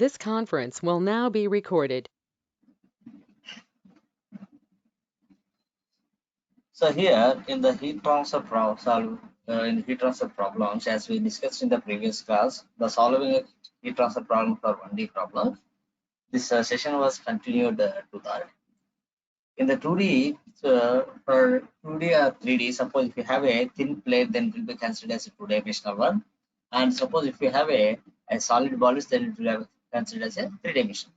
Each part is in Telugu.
This conference will now be recorded. So here in the heat transfer problems, as we discussed in the previous class, the solving a heat transfer problem for 1D problem. This session was continued to that. In the 2D, for 2D or 3D, suppose if you have a thin plate, then it will be considered as a two-dimensional one. And suppose if you have a solid ball, then it will be considered as a three-dimensional.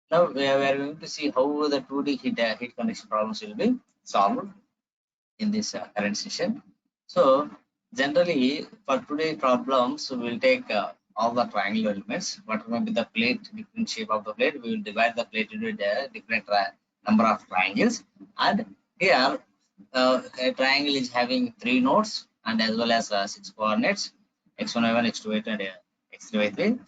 Now we are going to see how the 2D heat conduction problems will be solved in this current session. So generally for today problems, we will take all the triangular elements. What will be the plate, different shape of the plate, we will divide the plate into the different number of triangles. And here a triangle is having 3 nodes and as well as 6 coordinates, x1, y1, x2, y2 and x3, y3.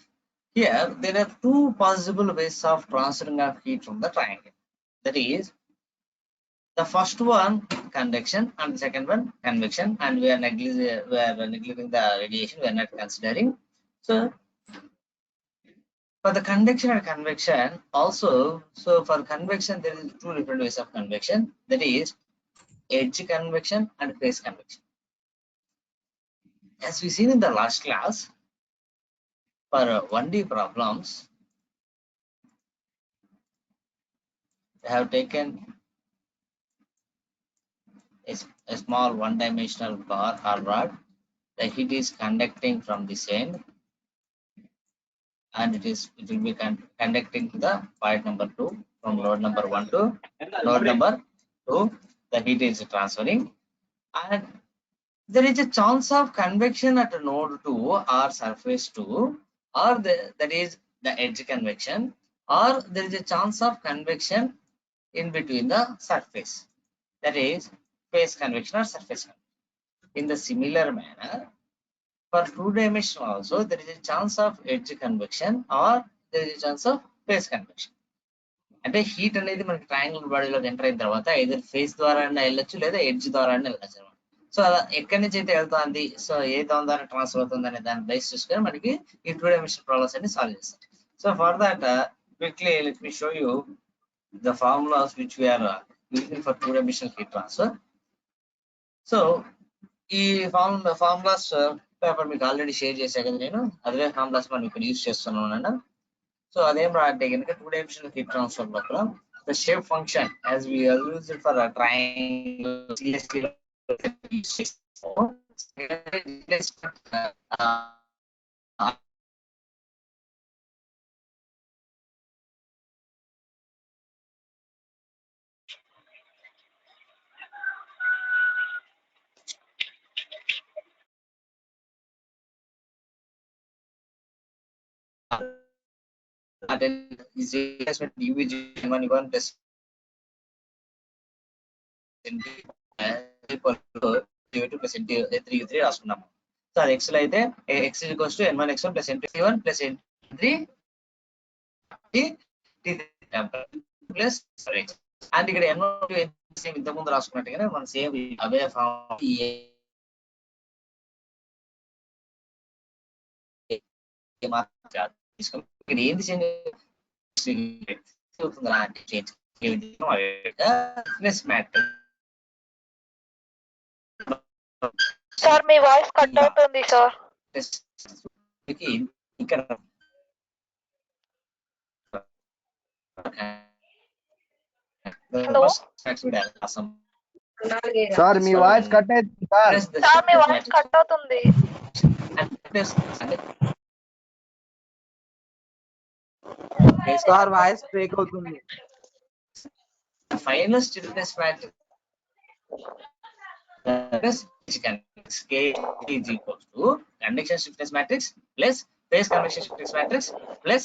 Here there are 2 possible ways of transferring of heat from the triangle. That is, the first one convection and the second one convection, and we are neglecting the radiation, we are not considering. So for the convection and convection also, so for convection there is 2 different ways of convection, that is edge convection and phase convection. As we seen in the last class, for 1D problems we have taken a small one-dimensional bar or rod. The heat is conducting from this end and it will be conducting to the point number 2 from node number 1 to node number 2. The heat is transferring, and there is a chance of convection at node 2 or surface 2, or that is the edge convection, or there is a chance of convection in between the surface, that is phase convection or surface convection. In the similar manner, for two-dimensional also, there is a chance of edge convection or there is a chance of phase convection. అంటే హీట్ అనేది మనకి ట్రయాంగిల్ బాడీలోకి ఎంటర్ అయిన తర్వాత either ఫేస్ ద్వారా వెళ్ళొచ్చు లేదా ఎడ్జ్ ద్వారా వెళ్ళొచ్చు అనమాట. సో అలా ఎక్కడి నుంచి అయితే వెళ్తుంది, సో ఏ దాని ద్వారా ట్రాన్స్ఫర్ అవుతుంది అనే దాన్ని బేస్ చూసుకొని మనకి ఈ టూ డైమెన్షనల్ ప్రాబ్లమ్స్ అన్ని సాల్వ్ చేస్తాం. So for that quickly let me show you the formulas which we are using for two dimensional heat transfer. So ఈ ఫార్ములాస్ పేపర్ మీకు ఆల్రెడీ షేర్ చేశా కదా నేను, అదే ఫార్ములాస్ మనం ఇక్కడ యూజ్ చేస్తున్నాను. సో అదేం రాంటే కనుక టూ డైమెన్షనల్ హీట్ ట్రాన్స్ఫర్ లోపల the shape function as we use it for triangle is replacement UV1 plus NT2 plus NT3 రాసుకున్నాము. సో అది ఎక్స్ లో అయితే x equals to n1 x1 plus n1 plus n3 plus and ఇక్కడ n2 సేమ్ ఇంత ముందు రాసుకున్నట్టుగానే మనం సేమ్ అవే ఫామ్ ఇక్కడ ఏంది చేంజ్ ప్లస్ మ్యాట్రిక్స్. సార్ మీ వాయిస్ కట్ అవుతుంది సార్. ఇక్కడ సార్ మీ వాయిస్ కట్ అవుతుంది సార్. సార్ మీ వాయిస్ కట్ అవుతుంది. సార్ వాయిస్ బ్రేక్ అవుతుంది. Final stiffness matrix K is equals to convection stiffness matrix plus phase convection stiffness matrix plus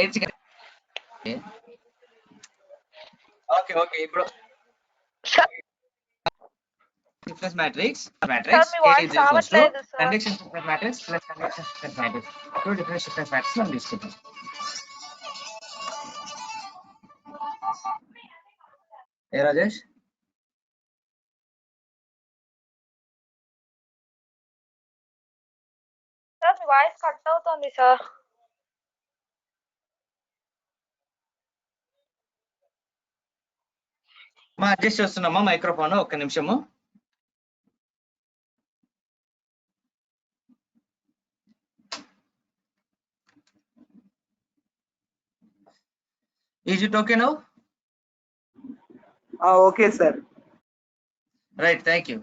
edge. Okay ఇప్పుడు stiffness matrix సార్ మీ వాయిస్ రావట్లేదు sir. convection stiffness matrix plus convection stiffness matrix. Two different stiffness matrix మనం తీసుకుంటాం. ఏ రాజేష్ సార్ మీ వాయిస్ కట్ అవుతుంది సార్. మా అడ్జస్ట్ చేస్తున్నామా మైక్రోఫోన్, ఒక్క నిమిషము. Is it okay now? Okay sir. Right, thank you.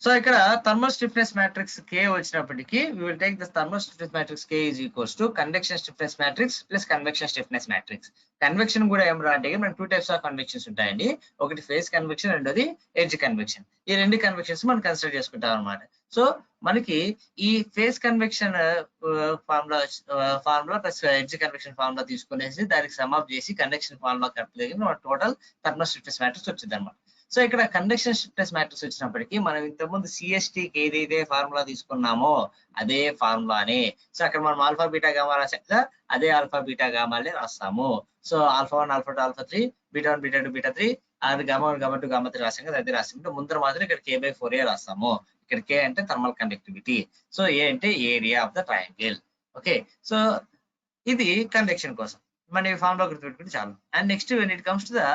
So ఇక్కడ థర్మల్ స్టిఫ్నెస్ మ్యాట్రిక్స్ K వచ్చినప్పటికీ we will take the thermal stiffness matrix K is equals to convection stiffness matrix plus convection stiffness matrix. Convection కూడా ఏం రా అంటే మనకి 2 టైప్స్ ఆఫ్ కన్వెక్షన్స్ ఉంటాయండి. ఒకటి ఫేస్ కన్వెక్షన్, రెండోది ఎడ్జ్ కన్వెక్షన్. ఈ రెండు కన్వెక్షన్స్ మనం కన్సిడర్ చేసుకుంటాం అన్నమాట. సో మనకి ఈ face convection formula plus edge convection formula తీసుకునేసి దానికి సమ్ అప్ చేసి కన్వెక్షన్ ఫార్ములా కలిపి టోటల్ థర్మల్ స్టిఫ్నెస్ మ్యాట్రిక్స్ వచ్చింది అనమాట. సో ఇక్కడ కండక్షన్ స్టిఫ్నెస్ మ్యాట్రిక్స్ వచ్చినప్పటికీ మనం ఇంతకుముందు సిఎస్టీకి ఏదైతే ఫార్ములా తీసుకున్నామో అదే ఫార్ములానే. సో అక్కడ మనం ఆల్ఫా బీటా గామా రాసాం కదా, అదే ఆల్ఫా బీటా గామాలే రాస్తాము. So alpha 1 alpha 2 alpha 3 beta 1 beta 2 beta 3 అది గామా 1 గామా 2 గామా 3 రాసాం కదా, అదే రాసాం. ముందర మాత్రం ఇక్కడ K/4A రాస్తాము. ఇక్కడ K అంటే థర్మల్ కండక్టివిటీ, సో A అంటే area of the triangle. Okay, so ఇది కండక్షన్ కోసం మన ఈ ఫార్ములా గుర్తుపెట్టుకుంటే చాలు. And next when it comes to the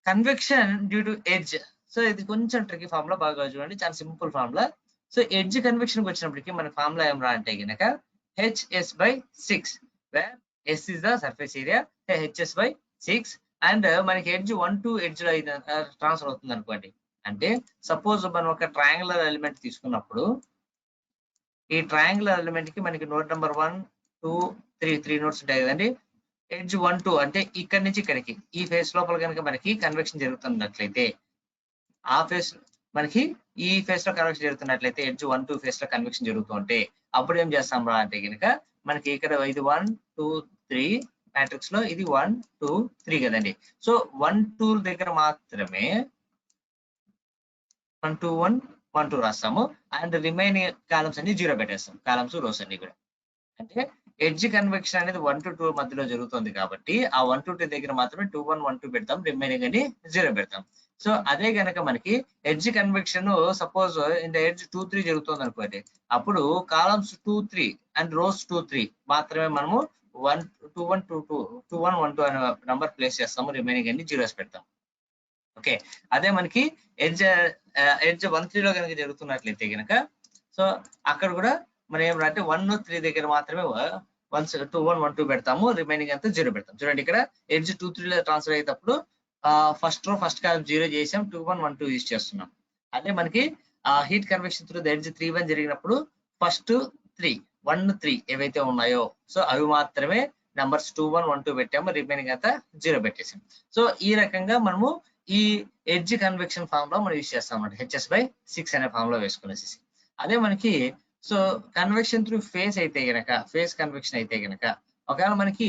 convection due to edge, so ఇది కొంచెం ట్రికీ ఫార్ములా, బాగా చూడండి, చాలా simple formula. So edge convection వచ్చినప్పటికీ మన ఫార్ములా ఏం రా అంటే కనుక HS/6, where S is the surface area, HS/6. And మనకి ఎడ్జ్ 1 to ఎడ్జ్ లో ట్రాన్స్ఫర్ అవుతుంది అనుకోండి. అంటే సపోజ్ మనం ఒక ట్రయాంగులర్ ఎలిమెంట్ తీసుకున్నప్పుడు ఈ ట్రయాంగులర్ ఎలిమెంట్ కి మనకి నోడ్ నెంబర్ 1 2 3 నోట్స్ ఉంటాయి కదండి. ఎడ్జ్ 1 2 అంటే ఇక్కడి నుంచి ఇక్కడికి ఈ ఫేస్ లోపల కనుక మనకి కన్వెక్షన్ జరుగుతున్నట్లయితే, ఆ ఫేస్ మనకి ఈ ఫేస్ లో కన్వెక్షన్ జరుగుతున్నట్లయితే, ఎడ్జ్ 1 2 ఫేస్ లో కన్వెక్షన్ జరుగుతుంటే అప్పుడు ఏం చేస్తాం రా అంటే కనుక మనకి ఇక్కడ ఇది 1 2 3 మ్యాట్రిక్స్ లో ఇది 1 2 3 కదండి. సో 1 2 దగ్గర మాత్రమే 1 2 1 1 2 రాస్తాము. అండ్ రిమైనింగ్ కాలమ్స్ అన్ని 0 పెట్టేస్తాం, కాలమ్స్ రోస్ అన్ని కూడా. అంటే ఎడ్జ్ కన్వెక్షన్ అనేది 1 to 2 మధ్యలో జరుగుతుంది కాబట్టి ఆ 1 to 2 దగ్గర మాత్రమే 2 1 1 2 పెడతాం, రిమైనింగ్ అని 0 పెడతాం. సో అదే గనక మనకి edge convection suppose in the edge 2 3 జరుగుతుంది అనుకోండి, అప్పుడు కాలమ్స్ 2 3 అండ్ రోస్ 2 3 మాత్రమే మనము 1 2 1 2 2 2 1 1 2 అనే నంబర్ ప్లేస్ చేస్తాము, రిమైనింగ్ అన్ని 0s పెడతాం. ఓకే, అదే మనకి ఎడ్జ్ 1 3 లో కనుక జరుగుతున్నట్లయితే కనుక సో అక్కడ కూడా మనం ఏం అంటే 1 3 దగ్గర మాత్రమే 2 1 1 2 పెడతాము, రిమైనింగ్ అంతా 0 పెడతాం. చూడండి ఇక్కడ ఎడ్జ్ 2 3 లో ట్రాన్స్ఫర్ అయ్యేటప్పుడు ఫస్ట్ రో ఫస్ట్ కాలం 0 చేసాం, 2 1 1 2 యూజ్ చేస్తున్నాం. అదే మనకి heat convection through the edge 3 1 జరిగినప్పుడు ఫస్ట్ 3 1 3 ఏవైతే ఉన్నాయో సో అవి మాత్రమే నంబర్స్ 2 1 1 2 పెట్టాము, రిమైనింగ్ అంతా 0 పెట్టేసాం. సో ఈ రకంగా మనము ఈ ఎడ్జ్ కన్వెక్షన్ ఫామ్ లో మనం యూజ్ చేస్తాం అన్నమాట, HS/6 అనే ఫామ్ లో వేసుకునేసి. అదే మనకి సో కన్వెక్షన్ త్రూ ఫేస్ అయితే గనక, ఫేస్ కన్వెక్షన్ అయితే గనక ఒకవేళ మనకి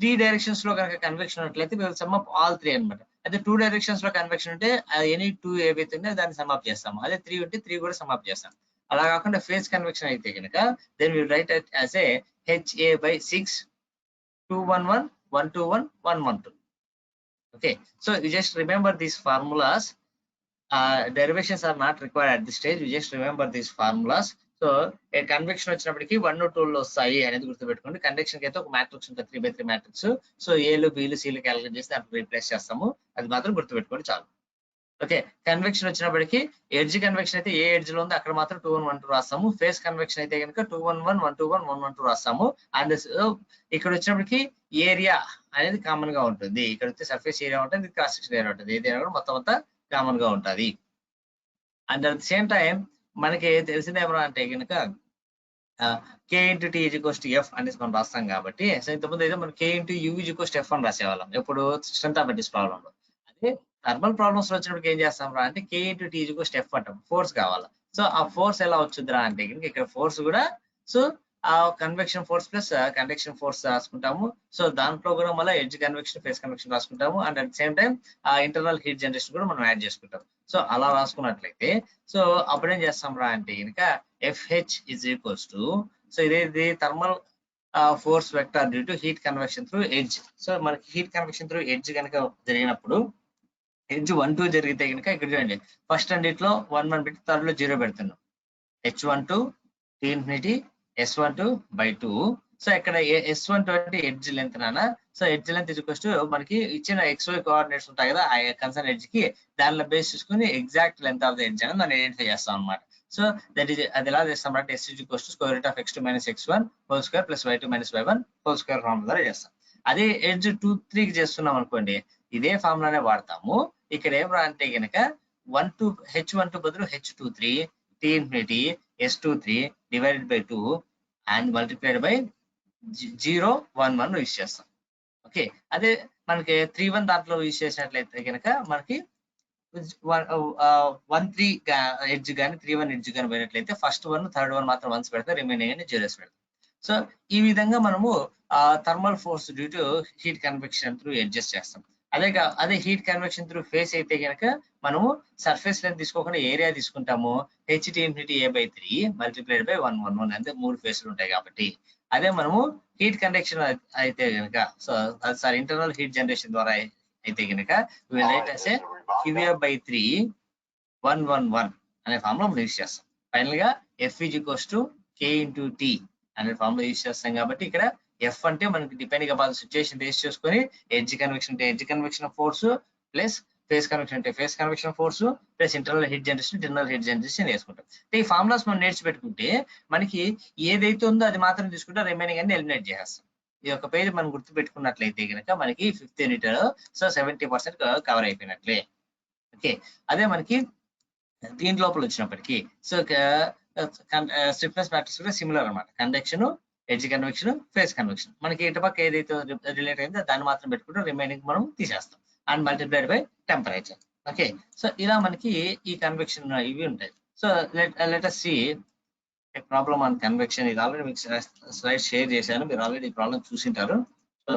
3 డైరెక్షన్స్ లో కనుక కన్వెక్షన్ ఉన్నట్లయితే సమ్ అప్ ఆల్ 3 అనమాట. అదే 2 డైరెక్షన్స్ లో కన్వెక్షన్ ఉంటే ఎనీ 2 ఏవైతే ఉన్నాయో దాన్ని సమ్ అప్ చేస్తాము. అదే 3 ఉంటే 3 కూడా సమ్ అప్ చేస్తాం. అలా కాకుండా ఫేస్ కన్వెక్షన్ అయితే కనుక then will write it as a HA/6 2 1 1 1 2 1 1 1 2. Okay, so you just remember these formulas. Derivations are not required at this stage. You just remember these formulas. So ఏ కన్వెక్షన్ వచ్చినప్పటికీ 1 2 లో వస్తాయి అనేది గుర్తుపెట్టుకోండి. కండక్షన్ కి అయితే ఒక మ్యాట్రిక్స్ ఉంటుంది 3/3 మ్యాట్రిక్స్. సో ఏలు బీలు సీలు క్యాలిక్యులేట్ చేసి దాంట్లో రీప్లేస్ చేస్తాము, అది మాత్రం గుర్తుపెట్టుకోండి చాలు. ఓకే, కన్వెక్షన్ వచ్చినప్పటికీ ఎడ్జ్ కన్వెక్షన్ అయితే ఏ ఎడ్జ్ లో ఉందో అక్కడ మాత్రం 2 1 1 2 రాస్తాము. ఫేస్ కన్వెక్షన్ అయితే కనుక 2 1 1 1 2 1 1 1 2 రాస్తాము. అండ్ ఇక్కడ వచ్చినప్పటికి ఏరియా అనేది కామన్ గా ఉంటుంది. ఇక్కడ వచ్చే సర్ఫేస్ ఏరియా ఉంటుంది, క్రాస్ సెక్షన్ ఏరియా ఉంటుంది, ఏదైనా కూడా మొత్తం అంతా కామన్ గా ఉంటుంది. And at the same time మనకి తెలిసింది ఏమన్నా అంటే కనుక K/T=F అనేసి మనం రాస్తాం కాబట్టి, సో ఇంతకుముందు అయితే మనం K/U=F అని రాసేవాళ్ళం ఎప్పుడు స్ట్రెంత్ ఆఫ్ ఎడ్జ్ ప్రాబ్లమ్ లో. అదే థర్మల్ ప్రాబ్లమ్స్ లో వచ్చినప్పుడు ఏం చేస్తాం రా అంటే K/T=F అంటాం, ఫోర్స్ కావాలి. సో ఆ ఫోర్స్ ఎలా వచ్చిందిరా అంటే కనుక ఇక్కడ ఫోర్స్ కూడా సో ఆ convection force plus conduction force రాసుకుంటాము. సో దాంట్లో కూడా మళ్ళీ ఎడ్జ్ కన్వెక్షన్ ఫేస్ కన్వెక్షన్ రాసుకుంటాము. అండ్ అట్ సేమ్ టైం ఆ ఇంటర్నల్ హీట్ జనరేషన్ కూడా మనం యాడ్ చేసుకుంటాం. సో అలా రాసుకున్నట్లయితే సో అప్పుడు ఏం చేస్తాం రా అంటే కనుక FH= సో ఇది thermal force vector due to heat convection through edge. So మనకి హీట్ కన్వెక్షన్ త్రూ ఎడ్జ్ కనుక జరిగినప్పుడు ఎడ్జ్ 1 2 జరిగితే కనుక ఇక్కడ చూడండి ఫస్ట్ రెండిట్లో 1 1 పెట్టి థర్డ్ లో 0 పెడుతున్నాం. H12 T∞ S12/2 సో ఇక్కడ S12 అంటే ఎడ్జ్ లెంత్ నానా. So edge length is equals to మనకి ఇచ్చిన XY కోఆర్డినేట్స్ ఉంటాయి కదా, ఆ కన్సర్న్ ఎడ్జ్ కి దానిలో బేస్ చేసుకుని exact length of the edge అని మనం ఐడెంటిఫై చేస్తాం అనమాట. సో దట్ ఈస్ అది ఎలా చేస్తాం అంటే S is equals to square root of x2 minus x1 whole square plus y2 minus y1 whole square formula ద్వారా చేస్తాం. అదే ఎడ్జ్ 2, 3కి చేస్తున్నాం అనుకోండి, ఇదే ఫార్ములానే వాడతాము. ఇక్కడ ఏం రా అంటే కనుక H12 బదులు H23 T infinity S23 divided by 2 and multiplied by 0, 1, 1 use చేస్తాం. ఓకే, అదే మనకి 3, 1 దాంట్లో యూజ్ చేసినట్లయితే కనుక మనకి 1, 3 ఎడ్జ్ కానీ 3, 1 ఎడ్జ్ కానీ పోయినట్లయితే ఫస్ట్ 1, థర్డ్ 1 మాత్రం వన్స్ పెడతాం, రిమైనింగ్ అని జీరోస్ పెడతాం. సో ఈ విధంగా మనము thermal force due to heat convection through adjust చేస్తాం. అదే హీట్ కన్వెక్షన్ త్రూ ఫేస్ అయితే కనుక మనము సర్ఫేస్ లెంత్ తీసుకోకుండా ఏరియా తీసుకుంటాము. HT infinity A/3 multiplied by 1, 1, 1 అంటే 3 ఫేస్లు ఉంటాయి కాబట్టి. అదే మనము హీట్ కండక్షన్ అయితే కనుక సారీ ఇంటర్నల్ హీట్ జనరేషన్ ద్వారా అయితే కనుక QA/3 1, 1, 1 అనే ఫార్ములా మనం యూజ్ చేస్తాం. ఫైనల్ గా F is equals to K into T అనే ఫార్ములా యూజ్ చేస్తాం కాబట్టి ఇక్కడ F అంటే మనకి డిపెండింగ్ అపాన్ సిచ్యుయేషన్ బేస్ చేసుకొని ఎడ్జ్ కన్వెక్షన్ అంటే edge convection force plus face convection అంటే face convection force plus internal heat generation వేసుకుంటాం. ఈ ఫార్ములాస్ మనం నేర్చి పెట్టుకుంటే మనకి ఏదైతే ఉందో అది మాత్రం తీసుకుంటే రిమైనింగ్ అన్ని ఎలిమినేట్ చేసేస్తాం. ఈ యొక్క పేజ్ మనం గుర్తు పెట్టుకున్నట్లయితే కనుక మనకి 5th యూనిట్ సో 70% కవర్ అయిపోయినట్లే. ఓకే, అదే మనకి దీని లోపల వచ్చినప్పటికీ సో స్టిఫ్నెస్ మ్యాట్రిక్స్ కూడా సిమిలర్ అనమాట. Conduction, edge convection, face convection మనకి ఇటుపక్క ఏదైతే రిలేట్ అయిందో దాన్ని మాత్రం పెట్టుకుంటే రిమైనింగ్ మనం తీసేస్తాం and multiplied by temperature. Okay, so ఇలా మనకి ఈ కన్వెక్షన్ ఇవి ఉంటాయి. So let us see a problem on convection. ఇది ఆల్రెడీ మీకు స్లైడ్ షేర్ చేశాను, మీరు ఆల్రెడీ ఈ ప్రాబ్లం చూసింటారు. సో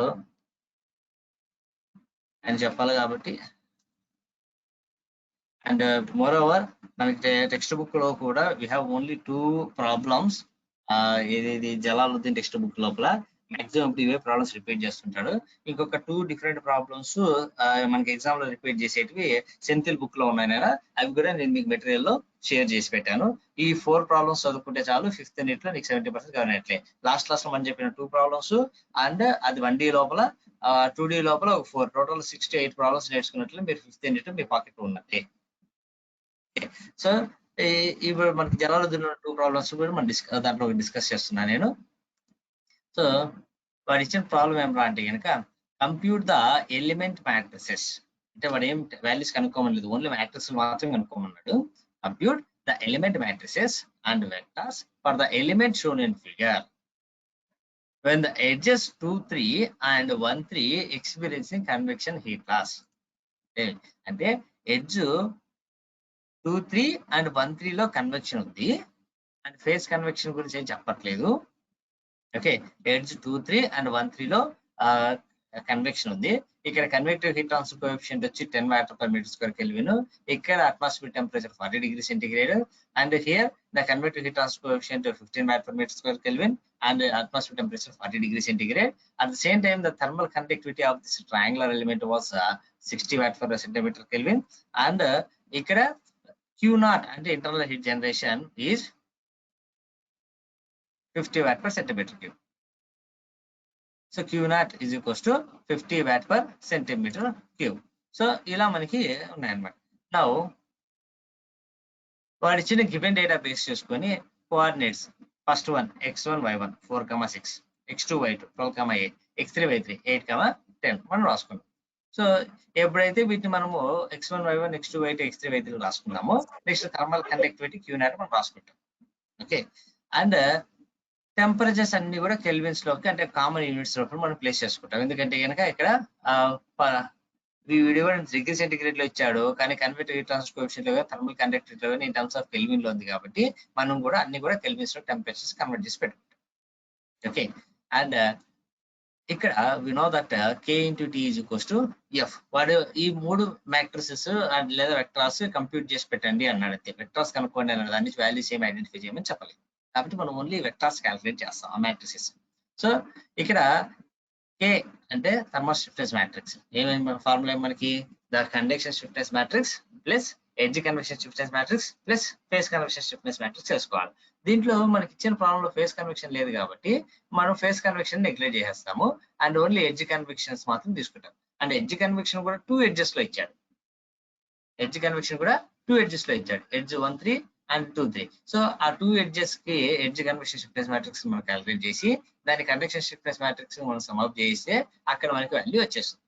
అని చెప్పాలి కాబట్టి అండ్ మోర్ ఓవర్ మనకి టెక్స్ట్ బుక్ లో కూడా వీ హ్యావ్ ఓన్లీ 2 ప్రాబ్లమ్స్. ఇది జలాలుద్దీన్ టెక్స్ట్ బుక్ లోపల మాక్సిమం ఇవే ప్రాబ్లమ్స్ రిపీట్ చేస్తుంటాడు. ఇంకొక 2 డిఫరెంట్ ప్రాబ్లమ్స్ మనకి ఎగ్జామ్ లో రిపీట్ చేసేటివి సెంథిల్ బుక్ లో ఉన్నాయి. అవి కూడా నేను మీకు మెటీరియల్ లో షేర్ చేసి పెట్టాను. ఈ 4 ప్రాబ్లమ్స్ చదువుకుంటే చాలు 5th యూనిట్ లో నీకు 70% కవర్ అయినట్లే. లాస్ట్ క్లాస్ లో మనం చెప్పిన 2 ప్రాబ్లమ్స్ అండ్ అది 1D లోపల 2D లోపల 4 టోటల్ 6 to 8 ప్రాబ్లమ్స్ నేర్చుకున్నట్లు మీరు 5th యూనిట్ మీ పాకెట్ లో ఉన్నట్టే. సో ఇప్పుడు మనకి జలాలుద్దీన్ 2 ప్రాబ్లమ్స్ కూడా మనం దాంట్లో డిస్కస్ చేస్తున్నా నేను. సో వాడు ఇచ్చిన ప్రాబ్లం ఏమరా అంటే కనుక కంప్యూట్ ద ఎలిమెంట్ మ్యాట్రిసెస్ అంటే వాడు ఏం వాల్యూస్ కనుక్కోమని లేదు, ఓన్లీ మ్యాట్రిక్స్ మాత్రం కనుక్కోమన్నాడు. Compute the element matrices and vectors for the element shown in figure when the edges 2, 3 and 1, 3 experiencing convection heat loss. అంటే ఎడ్జ్ 2, 3 and 1, 3 లో కన్వెక్షన్ ఉంది అండ్ ఫేస్ కన్వెక్షన్ గురించి ఏం చెప్పట్లేదు. ఓకే, ఎడ్జ్ 2, 3 and 1, 3 లో కన్వెక్షన్ ఉంది. ఇక్కడ కన్వెక్టివ్ హీట్ ట్రాన్స్ఫర్ కోఎఫిషియంట్ వచ్చి 10 Wm/m² Kelvin. ఇక్కడ atmosphere temperature 40 degrees centigrade and here the convective heat transfer coefficient 15 Wm/m² Kelvin and atmospheric temperature 40 degrees centigrade. At the same time the thermal conductivity of this triangular element was 60 Wm/cm Kelvin and ఇక్కడ Q0 అంటే internal heat generation is 50 Wm/cm3. So Q0 is equals to 50 Wm/cm3. So ఇలా మనకి ఉన్నాయన్నమాట. నౌ వాడు ఇచ్చిన గివెన్ డేటా బేస్ చేసుకొని coordinates first one x1 y1 4,6 x2 y2 12,8 x3 y3 8,10 మనం రాసుకున్నాం. సో ఎప్పుడైతే వీటిని మనము x1 y1 x2 y2 x3 y3 రాసుకున్నామో next thermal conductivity Q0 మనం రాసుకుంటాం. ఓకే, అండ్ టెంపరేచర్స్ అన్ని కూడా కెల్విన్స్ లోకి అంటే కామన్ యూనిట్స్ లోపల మనం ప్లేస్ చేసుకుంటాం. ఎందుకంటే కనుక ఇక్కడ వీడియో డిగ్రీ సెంటిగ్రేడ్ లో ఇచ్చాడు కానీ కన్వెక్టివ్ హీట్ ట్రాన్స్ఫర్ కోఎఫిషియంట్ లో థర్మల్ కండక్టివిటీ లో ఇన్ టర్మ్స్ ఆఫ్ కెల్విన్ లో ఉంది కాబట్టి మనం కూడా అన్ని కూడా కెల్విన్స్ లో టెంపరేచర్స్ కన్వర్ట్ చేసి పెట్టుకుంటాం. ఓకే, అండ్ ఇక్కడ we know that K into T is equals to F. వాడు ఈ 3 మ్యాట్రిసెస్ అండ్ లేదా వెక్టర్స్ కంప్యూట్ చేసి పెట్టండి అన్నాడు. అయితే వెక్టర్స్ కనుక్కోండి అన్నాడు, దాని వాల్యూస్ ఏమి ఐడెంటిఫై చేయమని చెప్పలేదు కాబట్టి మనం ఓన్లీ వెక్టర్స్ క్యాలిక్యులేట్ చేస్తాం ఆ మ్యాట్రిసెస్. సో ఇక్కడ K అంటే థర్మల్ స్టిఫ్నెస్ మ్యాట్రిక్స్ ఏమేమి ఫార్ములా మనకి the conduction stiffness matrix plus edge convection stiffness matrix plus face convection stiffness matrix వేసుకోవాలి. దీంట్లో మనకి ఇచ్చిన ప్రాబ్లంలో ఫేస్ కన్వెక్షన్ లేదు కాబట్టి మనం ఫేస్ కన్వెక్షన్ నెగ్లెక్ట్ చేసేస్తాము అండ్ ఓన్లీ ఎడ్జ్ కన్వెక్షన్స్ మాత్రం తీసుకుంటాం. అండ్ ఎడ్జ్ కన్వెక్షన్ కూడా 2 ఎడ్జెస్ లో ఇచ్చాడు. ఎడ్జ్ కన్వెక్షన్ కూడా 2 ఎడ్జెస్ లో ఇచ్చాడు, ఎడ్జ్ 1 3 అండ్ 2 3. సో ఆ 2 ఎడ్జెస్ కి ఎడ్జ్ కన్వెక్షన్ స్టిఫ్నెస్ మ్యాట్రిక్స్ మనం క్యాలిక్యులేట్ చేసి దాని కండక్షన్ స్టిఫ్నెస్ మ్యాట్రిక్స్ మనం సమ్ అప్ చేస్తే అక్కడ మనకి వాల్యూ వచ్చేస్తుంది.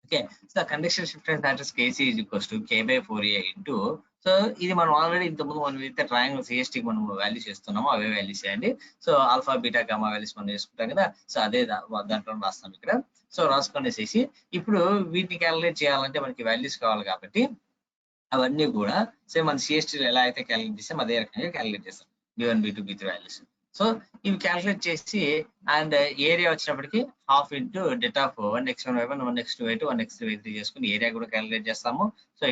Okay, so conduction stiffness matrix KC is equals to K/4A into, so ఇది మనం ఆల్రెడీ ఇంతకుముందు మనం అయితే ట్రయాంగిల్ CST మనం వాల్యూస్ చేస్తున్నాము, అవే వాల్యూస్ చేయండి. So alpha beta gamma values మనం చేసుకుంటాం కదా, సో అదే దాంట్లో రాస్తాం ఇక్కడ. సో రాసుకొనేసేసి ఇప్పుడు వీటిని క్యాలిక్యులేట్ చేయాలంటే మనకి వాల్యూస్ కావాలి కాబట్టి అవన్నీ కూడా సేమ్ మన CST ఎలా అయితే క్యాలిక్యులేట్ చేస్తాం అదే రకంగా క్యాలిక్యులేట్ చేస్తాం, B1 B2 B3 values. So ఇవి క్యాలిక్యులేట్ చేసి అండ్ ఏరియా వచ్చినప్పటికి half into det of 1x1 y1 1x2 y2 1x3 y3 చేసుకుని ఏరియా కూడా క్యాలిక్యులేట్ చేస్తాము. So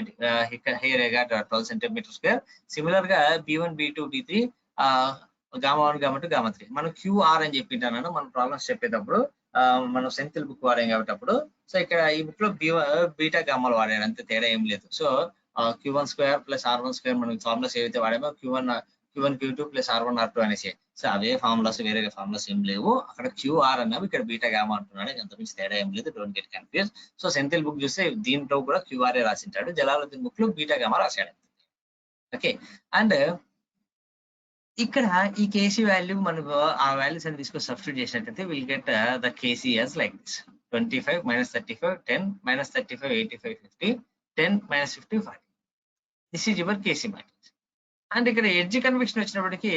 here I got 12 cm². Similar గా B1 B2 B3 gamma 1 gamma 2 gamma 3 మనం QR అని చెప్పింటాను మన ప్రాబ్లమ్స్ చెప్పేటప్పుడు. మనం సెంథిల్ బుక్ వాడాం కాబట్టి అప్పుడు. సో ఇక్కడ ఈ బుక్ లో బీటా గామాలు వాడారు, అంతే, తేడా ఏం లేదు. సో Q1² ప్లస్ R1² మనం ఫార్ములాస్ ఏవైతే వాడామో Q1 Q2 plus R1 R2 అనేసి, సో అవే ఫార్ములాస్, వేరే ఫార్ములాస్ ఏం లేవు. అక్కడ QR అన్నాము, ఇక్కడ బీటా గామా అంటున్నాడు, అంత మించి తేడా ఏం లేదు, don't get confuse. So Senthil book చూస్తే దీంట్లో కూడా QR రాసింటాడు, జలాలుద్దీన్ బుక్ లో బీటా గామా రాశాడు. ఓకే, అండ్ ఇక్కడ ఈ KC వాల్యూ మనకు ఆ వాల్యూస్ అని తీసుకొని సబ్స్టిట్యూట్ చేసినట్టయితే will get the KC as like this: 25 minus 35 10 minus 35 85 50 10 minus 50 40. This is your KC matrix. And ఇక్కడ ఎడ్జ్ కన్వెక్షన్ వచ్చినప్పటికీ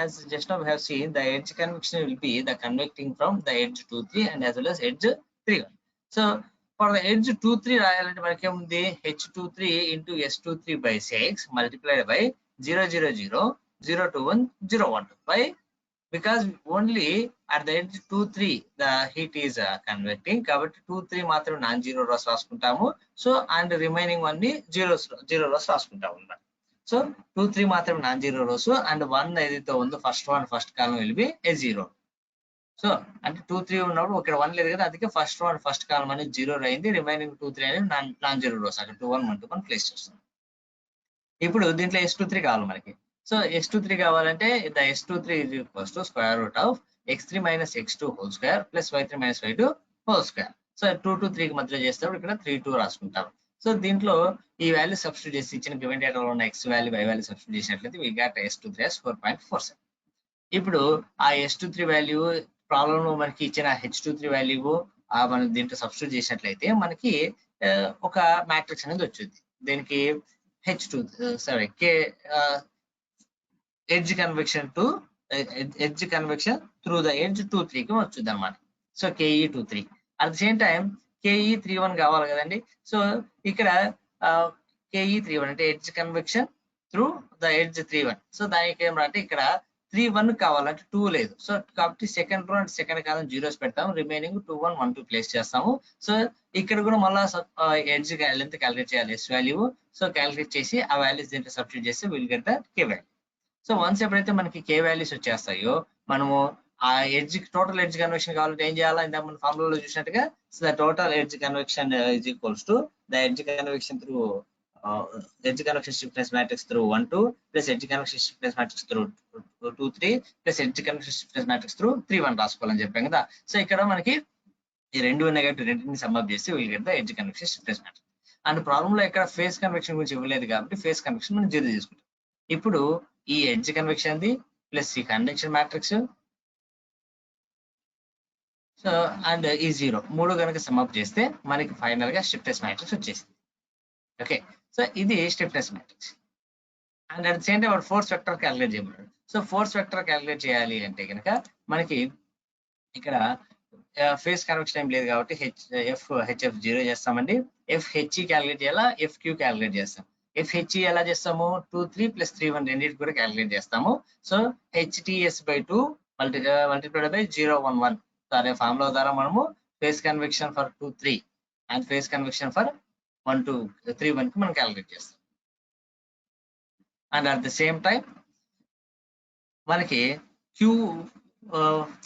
as just now we have seen, the edge convection will be the convecting from the edge 2 3 and as well as edge 3 1. So for the edge 2 3 రాయాలంటే మనకి ఏముంది, H23 into S23 by 6 multiplied by 0 0 0 0 2 1 0 1 2. Why? Because only at the edge 2 3 the heat is convecting, కాబట్టి 2 3 మాత్రం నాన్ జీరో రోస్ రాసుకుంటాము. సో అండ్ రిమైనింగ్ వన్ ని జీరో రోస్ రాసుకుంటాము అన్నమాట. సో 2 3 మాత్రం నాన్ జీరో రోస్ అండ్ 1 ఏదైతే ఉందో first column will be A zero. So అంటే 2 3 ఉన్నప్పుడు ఇక్కడ 1 లేదు కదా, అందుకే ఫస్ట్ కాలం అనేది జీరో అయింది, రిమైనింగ్ 2 3 అనేది నాన్ జీరో రోస్, అక్కడ 2 1 1 2 1 ప్లేస్ చేస్తాం. ఇప్పుడు దీంట్లో S23 కావాలి మనకి. సో S23 కావాలంటే the S23 is equals to square root of x3 minus x2 whole square plus y3 minus y2 whole square. So 2 2 3 కి మధ్యలో చేస్తే ఇక్కడ 3 2 రాసుకుంటాం. సో దీంట్లో ఈ వాల్యూ సబ్స్టిట్యూట్ చేసి ఇచ్చిన గివెన్ డేటాలో ఉన్న x value y value substitute చేసినట్లయితే we got S23 as 4.47. ఇప్పుడు ఆ S23 వాల్యూ ప్రాబ్లం లో మనకి ఇచ్చిన H23 వాల్యూ మనం దీంట్లో సబ్స్టిట్యూట్ చేసినట్లయితే మనకి ఒక మ్యాట్రిక్స్ అనేది వచ్చింది. దీనికి edge convection through the edge 2 3 కి వచ్చింది అనమాట. So KE23 at the same time KE31 కావాలి కదండి. సో ఇక్కడ KE31 అంటే edge convection through the edge 31. So దానికి ఏమంటే ఇక్కడ 3 1 కావాలంటే 2 లేదు. సో కాబట్టి second row and second column zeros పెడతాము, రిమైనింగ్ 2 1 1 2 ప్లేస్ చేస్తాము. సో ఇక్కడ కూడా మళ్ళీ ఎడ్జ్ లెంత్ క్యాలిక్యులేట్ చేయాలి, ఎస్ వాల్యూ. సో క్యాలిక్యులేట్ చేసి ఆ వాల్యూస్ దీంట్లో సబ్స్టిట్యూట్ చేసి will get the K value. So once ఎప్పుడైతే మనకి K వాల్యూస్ వచ్చేస్తాయో మనము ఆ ఎడ్జ్ టోటల్ ఎడ్జ్ కన్వెక్షన్ కావాలంటే ఏం చేయాలి, ఇందాక మన ఫార్ములాలో చూసినట్టుగా so the total edge convection is equals to the edge convection through edge convection stiffness matrix through 1 2 plus edge convection stiffness matrix through 2 3 plus edge convection stiffness matrix through 3 1 రాసుకోవాలని చెప్పాం కదా. సో ఇక్కడ మనకి ఈ రెండు ఉన్నాయి కాబట్టి రెండింటిని సమ్ అప్ చేసి will get the edge convection stiffness matrix. And problem లో ఇక్కడ ఫేస్ కన్వెక్షన్ గురించి ఇవ్వలేదు కాబట్టి ఫేస్ కన్వెక్షన్ మనం జీరో తీసుకుంటాం. ఇప్పుడు ఈ ఎడ్జ్ కన్వెక్షన్ ది ప్లస్ ఈ కండక్షన్ మ్యాట్రిక్స్ సో అండ్ ఈ జీరో మూడు కనుక సమ్ అప్ చేస్తే మనకి ఫైనల్ గా స్టిఫ్నెస్ మ్యాట్రిక్స్ వచ్చేసింది. ఓకే, సో ఇది stiffness matrix. And at the same time force vector calculate చేయమన్నాడు. సో ఫోర్స్ వెక్టర్ క్యాలిక్యులేట్ చేయాలి అంటే కనుక మనకి ఇక్కడ ఫేస్ కన్వెక్షన్ ఏం లేదు కాబట్టి HF 0 చేస్తామండి. FHE క్యాలిక్యులేట్ చేయాలా, FQ క్యాలిక్యులేట్ చేస్తాం. FHE ఎలా చేస్తాము, 2 3 + 3 1 రెండింటి కూడా క్యాలిక్యులేట్ చేస్తాము. సో HTS/2 మల్టిప్లైడ్ బై 0 1 1 అనే ఫార్ములా ద్వారా మనము face convection for 2 3 and face convection for 1 2 3 1 కి మనం క్యాలిక్యులేట్ చేస్తాం. And at the same time మనకి Q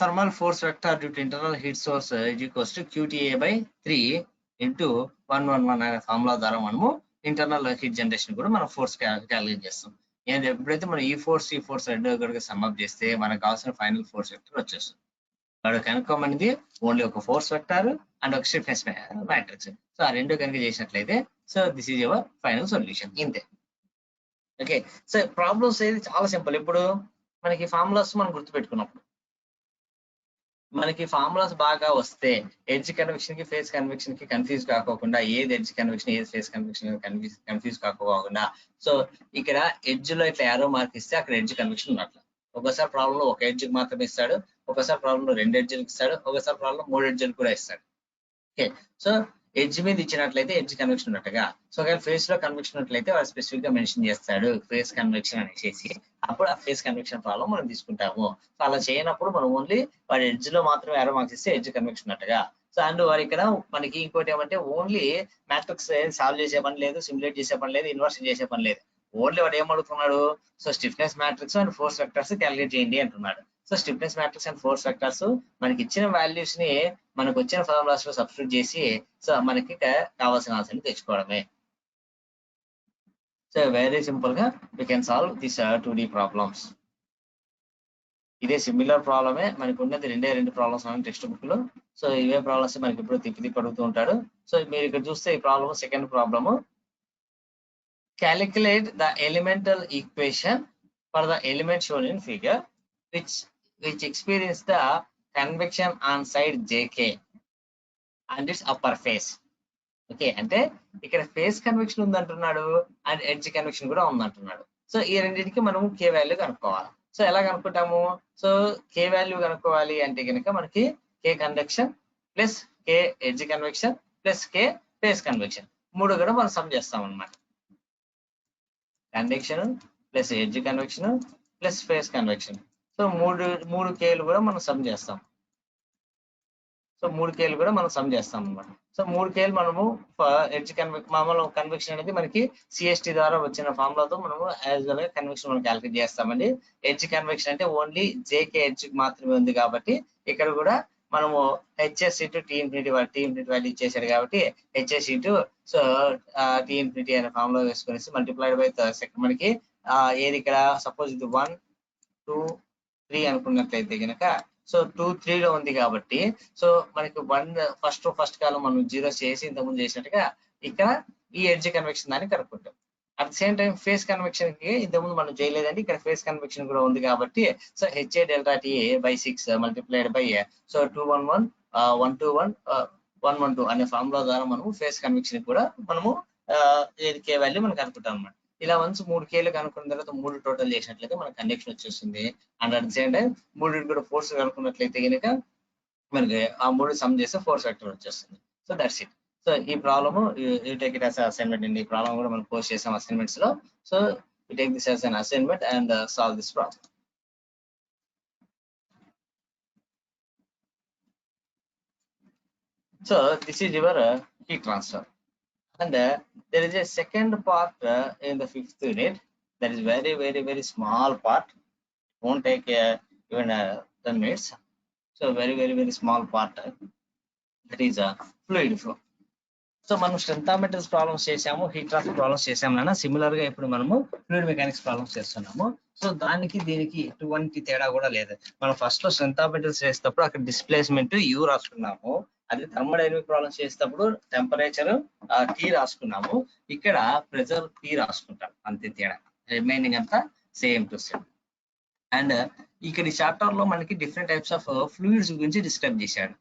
thermal force vector due to internal heat source is equals to QTA/3 into 1 1 1 అనే ఫార్ములా ద్వారా మనము ఇంటర్నల్ హీట్ జనరేషన్ కూడా మనం ఫోర్స్ క్యాలిక్యులేట్ చేస్తాం. ఎప్పుడైతే మనం ఈ ఫోర్స్ రెండు కూడా సమ్అప్ చేస్తే మనకు కావాల్సిన ఫైనల్ ఫోర్స్ వెక్టర్ వచ్చేస్తుంది. వాడు కనుక్కోమనేది ఓన్లీ ఒక ఫోర్స్ వెక్టర్ అండ్ ఒక స్టిఫ్నెస్ మ్యాట్రిక్స్. సో ఆ రెండు కనుక చేసినట్లయితే so this is your final solution. ఇంతే. ఓకే, సో ప్రాబ్లమ్స్ ఏది చాలా సింపుల్. ఇప్పుడు మనకి ఫార్ములాస్ మనం గుర్తుపెట్టుకున్నప్పుడు మనకి ఫార్ములాస్ బాగా వస్తే ఎడ్జ్ కన్వెక్షన్ కి ఫేస్ కన్వెక్షన్ కి కన్ఫ్యూజ్ కాకోకుండా, ఏది ఎడ్జ్ కన్వెక్షన్ ఏది ఫేస్ కన్వెక్షన్ కన్ఫ్యూజ్ కాకోకుండా, సో ఇక్కడ ఎడ్జ్ లో ఇట్లా యారో మార్క్ ఇస్తే అక్కడ ఎడ్జ్ కన్వెక్షన్ ఉన్నట్లు. ఒకసారి ప్రాబ్లం లో ఒక ఎడ్జ్ మాత్రమే ఇస్తాడు, ఒకసారి ప్రాబ్లం లో 2 ఎడ్జ్లకు ఇస్తాడు, ఒకసారి ప్రాబ్లం 3 ఎడ్జ్లకు కూడా ఇస్తాడు. ఓకే, సో ఎడ్జ్ మీద ఇచ్చినట్లయితే ఎడ్జ్ కన్వెక్షన్ ఉన్నట్టుగా, సో ఒకవేళ ఫేస్ లో కన్వెక్షన్ ఉన్నట్లయితే వాడు స్పెసిఫిక్ గా మెన్షన్ చేస్తాడు ఫేస్ కన్వెక్షన్ అనేసి. అప్పుడు ఆ ఫేస్ కన్వెక్షన్ ప్రాబ్లం మనం తీసుకుంటాము. సో అలా చేయనప్పుడు మనం ఓన్లీ వాడి ఎడ్జ్ లో మాత్రమే యారో మార్క్స్ ఇస్తే ఎడ్జ్ కన్వెక్షన్ ఉన్నట్టుగా. సో అండ్ వారి ఇక్కడ మనకి ఇంకోటి ఏమంటే ఓన్లీ మ్యాట్రిక్స్ సాల్వ్ చేసే పని లేదు, సిమ్యులేట్ చేసే పని లేదు, ఇన్వర్షన్ చేసే పని లేదు. ఓన్లీ వాడు ఏం అడుగుతున్నాడు, so stiffness matrix and force vectors calculate చేయండి అంటున్నాడు. So stiffness matrix and force vectors మనకి ఇచ్చిన వాల్యూస్ ని మనకు వచ్చిన ఫార్ములాస్ లో సబ్స్టిట్యూట్ చేసి సో మనకి కావాల్సిన ఆన్సర్ ని తెచ్చుకోవడమే. సో వెరీ సింపుల్ గా we can solve this 2D problems. ఇదే సిమిలర్ ప్రాబ్లమే మనకు ఉన్నది, రెండు ప్రాబ్లమ్స్ ఉన్నాయి టెక్స్ట్ బుక్ లో. సో ఇవే ప్రాబ్లమ్స్ మనకి ఇప్పుడు తిప్పి అడుగుతూ ఉంటాడు. సో మీరు ఇక్కడ చూస్తే ఈ problem second problem, calculate the elemental equation for the element shown in figure which experience the convection on side JK and its upper face. Okay, అంటే ఇక్కడ ఫేస్ కన్వెక్షన్ ఉందంటున్నాడు అండ్ ఎడ్జ్ కన్వెక్షన్ కూడా ఉందంటున్నాడు. సో ఈ రెండింటికి మనము కే వాల్యూ కనుక్కోవాలి. సో ఎలా కనుక్కుంటాము, సో కే వాల్యూ కనుక్కోవాలి అంటే కనుక మనకి K convection plus K edge convection plus K face convection మూడు కూడా మనం సమ్ చేస్తాం అన్నమాట. Convection plus edge convection plus face convection, so మూడు కేలు కూడా మనం సమ్ చేస్తాం. సో 3 కేలు కూడా మనం సమ్ చేస్తాం అన్నమాట. సో 3 కేలు మనము ఎడ్జ్ మామూలు కన్వెక్షన్ అనేది మనకి సిఎస్టి ద్వారా వచ్చిన ఫార్ములాతో మనము యాజ్ వెల్ గా కన్వెక్షన్ మనం క్యాలిక్యులేట్ చేస్తామండి. ఎడ్జ్ కన్వెక్షన్ అంటే ఓన్లీ జేకే ఎడ్జ్ మాత్రమే ఉంది కాబట్టి ఇక్కడ కూడా మనము HS into T infinity value ఇచ్చేసాడు కాబట్టి HS into so T infinity అనే ఫార్ములా వేసుకునేసి మల్టిప్లైడ్ బై మనకి ఏది ఇక్కడ సపోజ్ ఇది 1 2 3 అనుకున్నట్లయితే కనుక సో 2 3 లో ఉంది కాబట్టి సో మనకి 1 ఫస్ట్ కాలం మనం 0 చేసి ఇంతకుముందు చేసినట్టుగా ఇక్కడ ఈ ఎడ్జ్ కన్వెక్షన్ దాన్ని కనుక్కుంటాం. At the same time face convection కి ఇంతకుముందు మనం చేయలేదండి, ఇక్కడ ఫేస్ కన్వెక్షన్ కూడా ఉంది కాబట్టి so HA delta T by 6 multiplied by so 211 121 112 అనే ఫార్ములా ద్వారా మనము ఫేస్ కన్వెక్షన్ కూడా మనము ఏది కే వాల్యూ మనం కనుక్కుంటాం అన్నమాట. ఇలా వన్స్ 3 కేలు కనుక్కున్న తర్వాత 3 టోటల్ చేసినట్లయితే మనకు కన్వెక్షన్ వచ్చేస్తుంది. And at the same time 3 కూడా ఫోర్స్ కనుక్కున్నట్లయితే కనుక మనకి ఆ 3 సమ్ చేస్తే ఫోర్స్ వెక్టర్ వచ్చేస్తుంది. So that's it. సో ఈ problem you take it as assignment అండి. ఈ ప్రాబ్లం కూడా మనం పోస్ట్ చేసాం అసైన్మెంట్స్ లో. So you take this as an assignment and solve this problem. So this is your heat transfer. And there is a second part in the 5th unit that is very small part. It won't take even 10 minutes. So very small part that is fluid flow. So మనం స్ట్రెంథామెట్రిక్స్ ప్రాబ్లమ్స్ చేసాము, హీట్ ట్రాన్స్ఫర్ ప్రాబ్లమ్స్ చేసాము నాన్న. సిమిలర్ గా ఇప్పుడు మనము ఫ్లూయిడ్ మెకానిక్స్ ప్రాబ్లమ్స్ చేస్తున్నాము. సో దీనికి ఎటువంటి తేడా కూడా లేదు. మనం ఫస్ట్ లో స్ట్రెంథామెట్రిక్స్ చేసేటప్పుడు అక్కడ డిస్ప్లేస్మెంట్ యూ రాసుకున్నాము, అదే థర్మోడైనమిక్ ప్రాబ్లమ్స్ చేసేటప్పుడు టెంపరేచర్ టీ రాసుకున్నాము, ఇక్కడ ప్రెజర్ టీ రాసుకుంటాం, అంతే తేడా. రిమైనింగ్ అంతా సేమ్ టు సేమ్. అండ్ ఇక్కడ ఈ చాప్టర్ లో మనకి డిఫరెంట్ టైప్స్ ఆఫ్ ఫ్లూయిడ్స్ గురించి డిస్క్రైబ్ చేశాడు.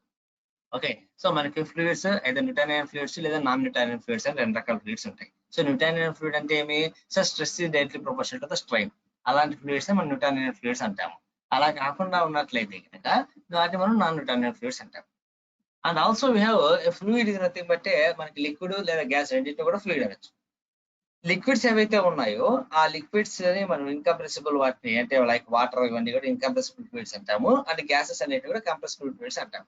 ఓకే, సో మనకి ఫ్లూయిడ్స్ అయితే న్యూటోనియన్ ఫ్లూయిడ్స్ లేదా నాన్ న్యూటోనియన్ ఫ్లూయిడ్స్ అని 2 రకాల ఫ్లూయిడ్స్ ఉంటాయి. సో న్యూటోనియన్ ఫ్లూయిడ్ అంటే ఏమి, so stress is directly proportional to the strain, అలాంటి ఫ్లూయిడ్స్ మనం న్యూటోనియన్ ఫ్లూయిడ్స్ అంటాము. అలా కాకుండా ఉన్నట్లయితే కనుక వాటిని మనం నాన్ న్యూటోనియన్ ఫ్లూయిడ్స్ అంటాం. And also we have fluid is nothing but మనకి లిక్విడ్ లేదా గ్యాస్ రెండింటిని కూడా ఫ్లూయిడ్ అనొచ్చు. లిక్విడ్స్ ఏవైతే ఉన్నాయో ఆ లిక్విడ్స్ ని మనం ఇన్కంప్రెసిబుల్ వాటిని అంటే లైక్ వాటర్ ఇవన్నీ కూడా ఇన్కంప్రెసిబుల్ ఫ్లూయిడ్స్ అంటాము. అండ్ గ్యాసెస్ అనేవి కూడా కంప్రెసిబుల్ ఫ్లూయిడ్స్ అంటాము.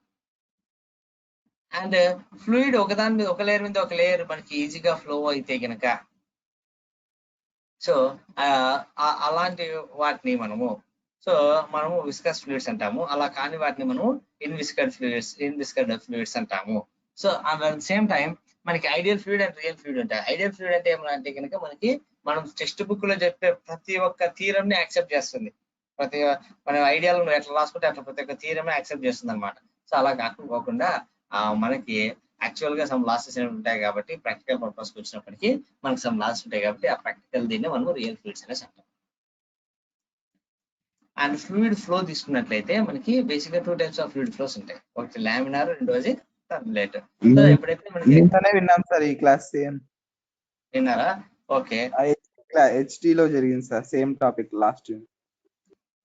అండ్ ఫ్లూయిడ్ ఒకదాని మీద ఒక లేయర్ మీద ఒక లేయర్ మనకి ఈజీగా ఫ్లో అయితే గనక సో అలాంటి వాటిని మనము విస్కస్ ఫ్లూయిడ్స్ అంటాము. అలా కాని వాటిని మనము ఇన్విస్కడ్ ఫ్లూయిడ్స్ అంటాము. So at the same time మనకి ideal fluid and real fluid ఉంటాయి. ఐడియల్ ఫ్లూయిడ్ అంటే ఏమంటే కనుక మనకి మనం టెక్స్ట్ బుక్ లో చెప్పే ప్రతి ఒక్క థీరం ని యాక్సెప్ట్ చేస్తుంది. మనం ఐడియాలు ఎట్లా రాసుకుంటే అట్లా ప్రతి ఒక్క థీరం యాక్సెప్ట్ చేస్తుంది అనమాట. సో అలా కాకుండా మనకి యాక్చువల్ గా సమ్ లాసెస్ ఉంటాయి కాబట్టి ప్రాక్టికల్ పర్పస్ వచ్చినప్పటికీ మనకి సమ్ లాసెస్ ఉంటాయి కాబట్టి ఆ ప్రాక్టికల్ దీన్ని మనం రియల్ ఫ్లూయిడ్స్ అనేసి అంటాం. అండ్ ఫ్లూయిడ్ ఫ్లో తీసుకున్నట్లయితే మనకి బేసిక్ గా 2 టైప్స్ ఆఫ్ ఫ్లూయిడ్ ఫ్లోస్ ఉంటాయి. ఒకటి లామినార్, రెండోది టర్బులెంట్. సో ఎప్పుడైతే మనకి నిన్ననే విన్నాం సార్ ఈ క్లాస్ సేమ్. విన్నారా? ఓకే, హెచ్టి లో జరిగింది sir same topic last.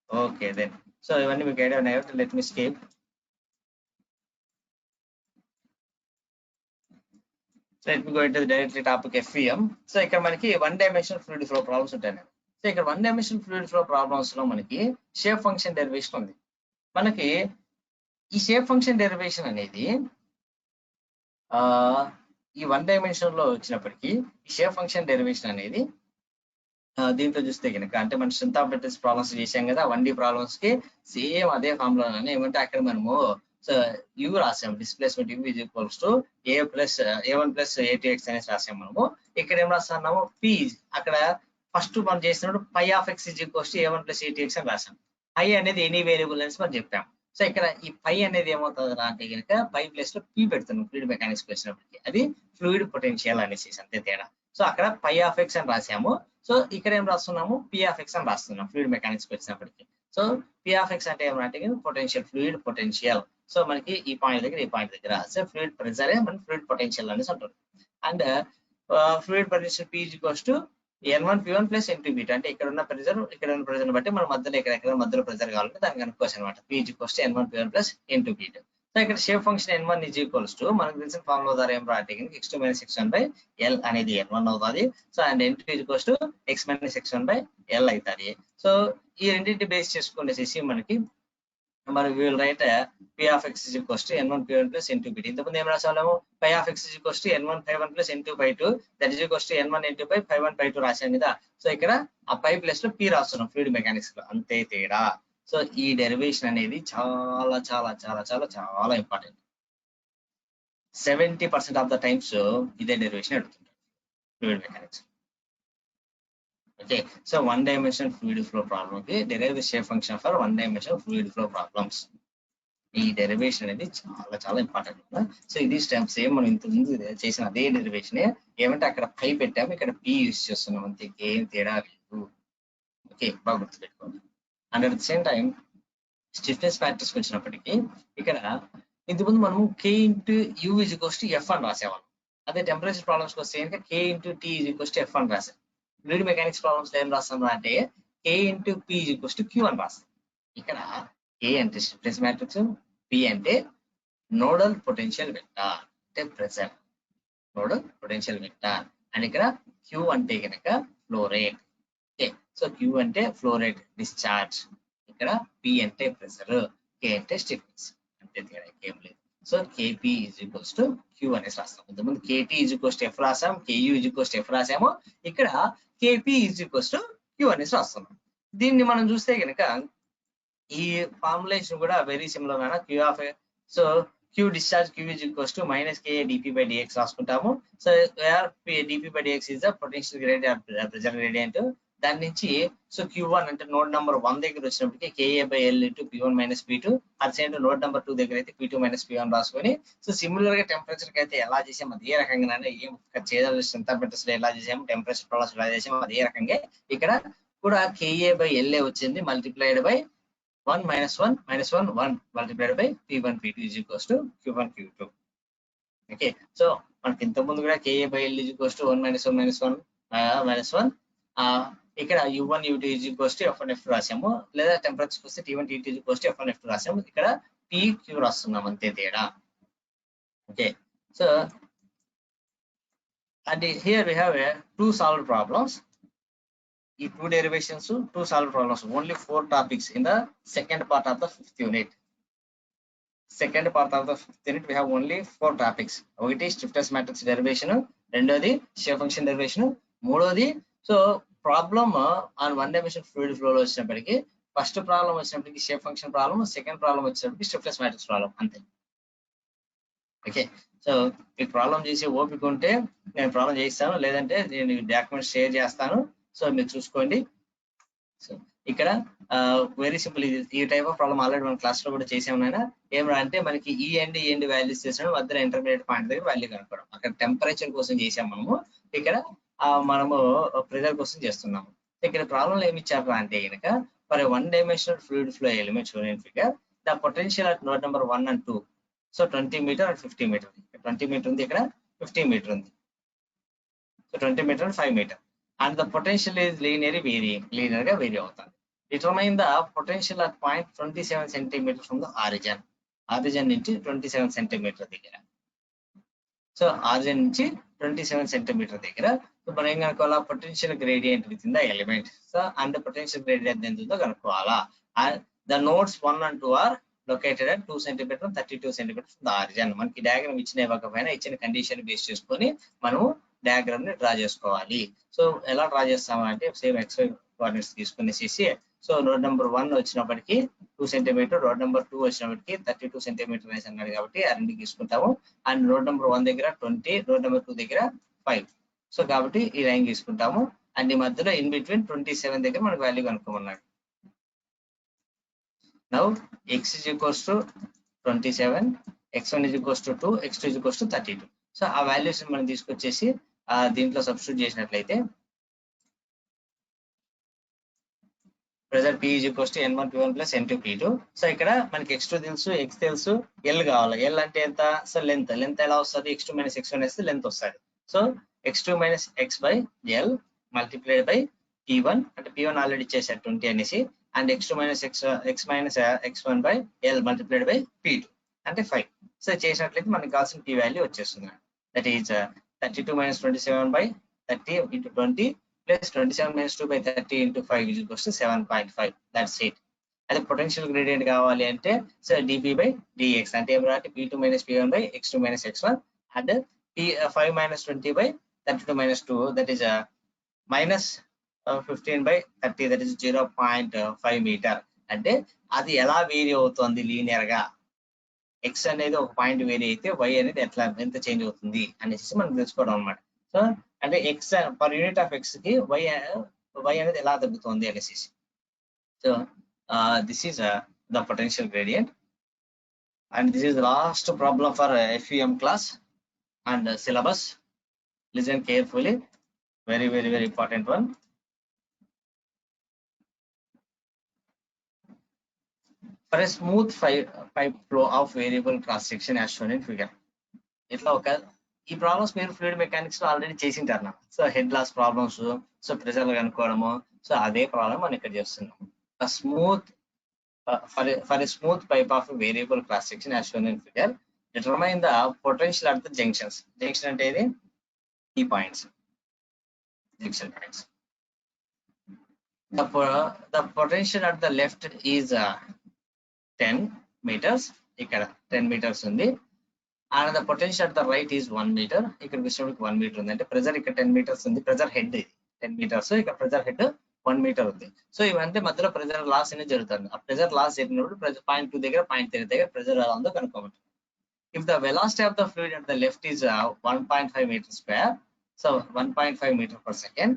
Okay then. So ఇవన్నీ మీకు ఐడియా ఉన్నాయి. Let me skip. Let me go into directly topic FEM. So ఇక్కడ మనకి 1 డైమెన్షనల్ ఫ్లూయిడ్ ఫ్లో ప్రాబ్లమ్స్ ఉంటాయి. సో ఇక్కడ 1 డైమెన్షనల్ ఫ్లూయిడ్ ఫ్లో ప్రాబ్లమ్స్ లో మనకి షేప్ ఫంక్షన్ డెరివేషన్ ఉంది. మనకి ఈ షేప్ ఫంక్షన్ డెరివేషన్ అనేది ఈ 1 డైమెన్షన్ లో వచ్చినప్పటికీ ఈ షేప్ ఫంక్షన్ డెరివేషన్ అనేది దీంట్లో చూస్తే కనుక అంటే మనం స్ట్రెంత్ ఆఫ్ మెటీరియల్స్ ప్రాబ్లమ్స్ చేసాం కదా, 1D ప్రాబ్లమ్స్ కి సేమ్ అదే ఫార్ములా ఏమంటే అక్కడ మనము యూ రాసాం, displacement you is equals to A1 plus A2x అనేసి రాసాం. మనము ఇక్కడ ఏం రాస్తున్నాము, P అక్కడ ఫస్ట్ మనం చేసినప్పుడు pi of x is equals to A1 plus A2x అని రాసాం. పై అనేది ఎనీ వేరియబుల్ అనేసి మనం చెప్పాం. సో ఇక్కడ ఈ పై అనేది ఏమవుతుంది అంటే కనుక పై ప్లేస్ లో P పెడుతున్నాం ఫ్లూయిడ్ మెకానిక్స్ వచ్చినప్పటికీ, అది ఫ్లూయిడ్ పొటెన్షియల్ అనేసి అంతే తేడా. సో అక్కడ పై ఆఫ్ x అని రాసాము. సో ఇక్కడ ఏం రాస్తున్నాము, P ఆఫ్ x అని రాస్తున్నాం ఫ్లూయిడ్ మెకానిక్స్ వచ్చినప్పటికీ. సో P ఆఫ్ x అంటే ఏమంటే పొటెన్షియల్, ఫ్లూయిడ్ పొటెన్షియల్. సో మనకి ఈ పాయింట్ దగ్గర ఈ పాయింట్ దగ్గర సో ఫ్లూయిడ్ ప్రెజరే మనం ఫ్లూయిడ్ పొటెన్షియల్ అనేసి అంటారు. And fluid potential P is equals to N1 P1 plus N2 P2. అంటే ఇక్కడ ఉన్న ప్రెజర్ ఇక్కడ ఉన్న ప్రెజర్ బట్టి మన మధ్యలో ఎక్కడ మధ్యలో ప్రెజర్ కావాలంటే దానికి కనుక్కోవచ్చు అనమాట. P is equals to N1 P1 plus N2 P2. So ఇక్కడ shape function N1 is equals to మనకు తెలిసిన ఫార్ములా ద్వారా ఏం రాటే x2 minus x1 by L అనేది N1 అవుతుంది. So and N2 is equals to x minus x1 by L అవుతుంది. సో ఈ రెండింటి బేస్ చేసుకునేసి మనకి will write P of x is equals to N1 P1 plus N2 P2. ఇంతకుముందు ఏం రాసాము, P of x is equals to N1 P1 plus N2 P2 that is equals to N1 N2 by P1 P2 రాసాం కదా. సో ఇక్కడ ఆ పై ప్లేస్ లో P రాస్తున్నాం ఫ్లూయిడ్ మెకానిక్స్ లో, అంతే తేడా. సో ఈ డెరివేషన్ అనేది చాలా చాలా చాలా చాలా చాలా ఇంపార్టెంట్. 70% ఆఫ్ ద టైమ్స్ ఇదే డెరివేషన్ అడుగుతుంటారు fluid mechanics. Okay, so 1 dimensional fluid flow problem కి derive the shape function for 1 dimensional fluid flow problems. ఈ డెరివేషన్ అనేది చాలా చాలా ఇంపార్టెంట్. సో ఇది సేమ్ మనం ఇంత ముందు చేసిన అదే డెరివేషన్, ఏమంటే అక్కడ పై పెట్టాము, ఇక్కడ P యూజ్ చేస్తున్నాం, అంతే, ఏం తేడా లేదు. ఓకే, బాగా గుర్తుపెట్టుకోండి. And at the same time stiffness factors వచ్చినప్పటికీ ఇక్కడ ఇంతకుముందు మనము K into U is equals to F అని రాసేవాళ్ళం. అదే టెంపరేచర్ ప్రాబ్లమ్స్కి వస్తే కనుక K into T is equals to F అని రాసాం. ఫ్లూయిడ్ మెకానిక్స్ ప్రాబ్లమ్స్ ఏం రాస్తాం అంటే K into P is equals to Q అని రాస్తాం. ఇక్కడ K అంటే స్టిఫ్నెస్ మ్యాట్రిక్స్, P అంటే నోడల్ పొటెన్షియల్ వెక్టార్ అంటే pressure, nodal potential vector. And ఇక్కడ Q అంటే కనుక flow rate. Okay, so Q అంటే ఫ్లో రేట్ డిశ్చార్జ్, ఇక్కడ P అంటే ప్రెజర్, K అంటే స్టిఫ్నెస్, అంతే తేడా ఏం లేదు. So KP is equals to Q అనేసి రాస్తాం. ఇంతకుముందు KT is equals to F రాసాం, KU is equals to F రాసాము, ఇక్కడ KP is equals to Q అనేసి రాస్తున్నాం. దీన్ని మనం చూస్తే కనుక ఈ ఫార్ములేషన్ కూడా వెరీ సిమిలర్ అయినా Q of so Q discharge Q is equals to minus K dP by dx రాసుకుంటాము. So where dP by dx is the potential gradient, pressure gradient. దాని నుంచి సో Q1 అంటే నోడ్ నెంబర్ 1 దగ్గర వచ్చినప్పటికీ KA by L into P1 minus P2. At side node number 2 దగ్గర అయితే P2 మైనస్ P1 రాసుకొని, సో సిమిలర్ గా టెంపరేచర్ కి అయితే ఎలా చేసాము అదే రకంగానే ఏం చేయాలి, స్ట్రెంత్ ఆఫ్ మెటీరియల్స్ లో ఎలా చేసాము, టెంపరేచర్ ప్రాబ్లమ్స్ ఎలా చేసాము అదే రకంగా ఇక్కడ కూడా KA బై LA వచ్చింది multiplied by 1 minus 1 minus 1 1 multiplied by P1 P2 is equals to Q1 Q2. Okay, so మనకి ఇంత ముందు కూడా KA by L is equals to 1 minus 1 minus 1 minus 1. ఇక్కడ U1 U2 is equals to F1 F2 రాసాము, లేదా టెంపరేచర్ వస్తే T1 T2 is equals to F1 F2 రాసాము, ఇక్కడ PQ రాస్తున్నాం, అంతే తేడా. Okay, so and here we have 2 solved problems. ఈ 2 derivations, 2 solved problems, only 4 topics in the second part of the 5th unit. Second part of the 5th unit we have only 4 topics. ఒకటి స్టిఫ్నెస్ మ్యాట్రిక్స్ డెరివేషన్, రెండోది షేప్ ఫంక్షన్ డెరివేషన్, మూడోది so problem on 1 dimensional fluid flow లో వచ్చినప్పటికీ ఫస్ట్ ప్రాబ్లం వచ్చినప్పటికీ shape function problem, second problem వచ్చినప్పటికీ స్టిఫ్నెస్ మ్యాట్రిక్స్ ప్రాబ్లం, అంతే. ఓకే, సో మీకు ప్రాబ్లం చేసి ఓపిక ఉంటే నేను ప్రాబ్లం చేయిస్తాను, లేదంటే నేను డాక్యుమెంట్ షేర్ చేస్తాను. సో మీరు చూసుకోండి. సో ఇక్కడ వెరీ సింపుల్, ఈ టైప్ ఆఫ్ ప్రాబ్లం ఆల్రెడీ మన క్లాస్ లో కూడా చేసాము. ఏమరా అంటే మనకి ఈ ఎండ్ వాల్యూస్ చేసాము, మధ్యలో ఇంటర్మీడియట్ పాయింట్ దగ్గర వాల్యూ కనుక్కోవడం. అక్కడ టెంపరేచర్ కోసం చేసాం మనము, ఇక్కడ మనము ప్రెజర్ కోసం చేస్తున్నాము. ఇక్కడ ప్రాబ్లం ఏమి ఇచ్చారా అంటే కనుక for 1 dimensional fluid flow element shown in figure, the potential at node number 1 and 2, so 20 meter and 50 meter. 20 meter ఉంది, ఇక్కడ 50 meter ఉంది. So 20 meter and 5 meter, and the potential is linear గా వేరీ అవుతుంది. Determine the potential at point 27 centimeter from the origin నుంచి 27 centimeter దగ్గర. సో ఆరిజిన్ నుంచి 27 centimeter దగ్గర మనం ఏం కనుక్కోవాలా, potential gradient with in the element. So and potential gradient ఎంత ఉందో కనుక్కోవాలా. The nodes 1 and 2 are located at 2 cm 32 cm from the origin. మనకి డయాగ్రామ్ ఇచ్చిన ఇవ్వకపోయినా ఇచ్చిన కండిషన్ బేస్ చేసుకొని మనము డయాగ్రామ్ ని డ్రా చేసుకోవాలి. సో ఎలా డ్రా చేస్తామంటే సేమ్ XY కోఆర్డినేట్స్ తీసుకునేసి, సో రోడ్ నెంబర్ 1 వచ్చినప్పటికి 2 cm, రోడ్ నెంబర్ 2 వచ్చినప్పటికి 32 cm అనేసి అన్నాడు కాబట్టి ఆ రెండు తీసుకుంటాము. అండ్ రోడ్ నెంబర్ 1 దగ్గర 20, రోడ్ నెంబర్ 2 దగ్గర 5. సో కాబట్టి ఈ లైన్ తీసుకుంటాము. అండ్ ఈ మధ్యలో ఇన్ బిట్వీన్ 27 దగ్గర మనకు వాల్యూ కనుక్కోమన్నాడు. Now x is equals to 27, x1 is equals to 2, x2 is equals to 32. So ఆ వాల్యూస్ మనం తీసుకొచ్చేసి దీంట్లో సబ్స్టిట్యూట్ చేసినట్లయితే pressure P is equals to N1 P1 plus N2 P2. So ఇక్కడ మనకి x2 తెలుసు, x తెలుసు, L కావాలి. L అంటే ఎంత? సో లెంత్ ఎలా వస్తుంది? x2 minus x1 వేస్తే లెంత్ వస్తుంది. So x2 minus x by L multiplied by P1, అంటే P1 ఆల్రెడీ ఇచ్చేసారు 20 అనేసి, and x2 minus x minus x1 by L multiplied by P2 అంటే 5. సో చేసినట్లయితే మనకి కావాల్సిన P వాల్యూ వచ్చేస్తుంది. That is 32 minus 27 by 30 into 20 plus 27 minus 2 by 30 into 5 is equals to 7.5. That's it. అదే పొటెన్షియల్ గ్రేడియంట్ కావాలి అంటే సో dp by dx అంటే ఏమంటే p2 minus p1 by x2 minus x1 and p5 minus 20 by 32 minus 2, that is minus 15 by 30, that is 0.5 meter. అంటే అది ఎలా వేరీ అవుతుంది లీనియర్ గా, x అనేది ఒక పాయింట్ వేరీ అయితే y అనేది ఎంత చేంజ్ అవుతుంది అనేసి మనం తెలుసుకోవడం అనమాట. సో అంటే x per unit of x కి y అనేది ఎలా తగ్గుతుంది అనేసి. So this is the potential gradient, and this is the last problem for FEM class and syllabus. Listen carefully, very important one. For a smooth pipe flow of variable cross section as shown in figure. ఇట్లా ఒక ఈ ప్రాబ్లమ్స్ మీరు ఫ్లూయిడ్ మెకానిక్స్ లో ఆల్రెడీ చేసింటారు. So head loss problems, so pressure కనుక్కోవడము, సో అదే ప్రాబ్లం మనం ఇక్కడ చేస్తున్నాం. Smooth for a smooth pipe of variable cross section as shown in figure, determine the potential at the junctions. Junction అంటే ఇది ఈ points, junction points. The potential at the left is 10 meters, ఇక్కడ 10 meters ఉంది. And the potential at the right is 1 meter. ఇక్కడ విషయానికి 1 meter ఉంది. అంటే ప్రెజర్ ఇక్కడ 10 meters ఉంది, ప్రెజర్ హెడ్ ఇది 10 meters, ఇక్కడ ప్రెజర్ హెడ్ 1 meter ఉంది. సో ఇవంటే మధ్యలో ప్రెజర్ లాస్ అనేది జరుగుతుంది. ఆ ప్రెజర్ లాస్ జరిగినప్పుడు ప్రెజర్ పాయింట్ 2 దగ్గర పాయింట్ 3 దగ్గర ప్రెజర్ ఎలా ఉందో కనుక్కోమంటారు. If the velocity of the fluid at the left is 1.5 meter square, so 1.5 meter per second,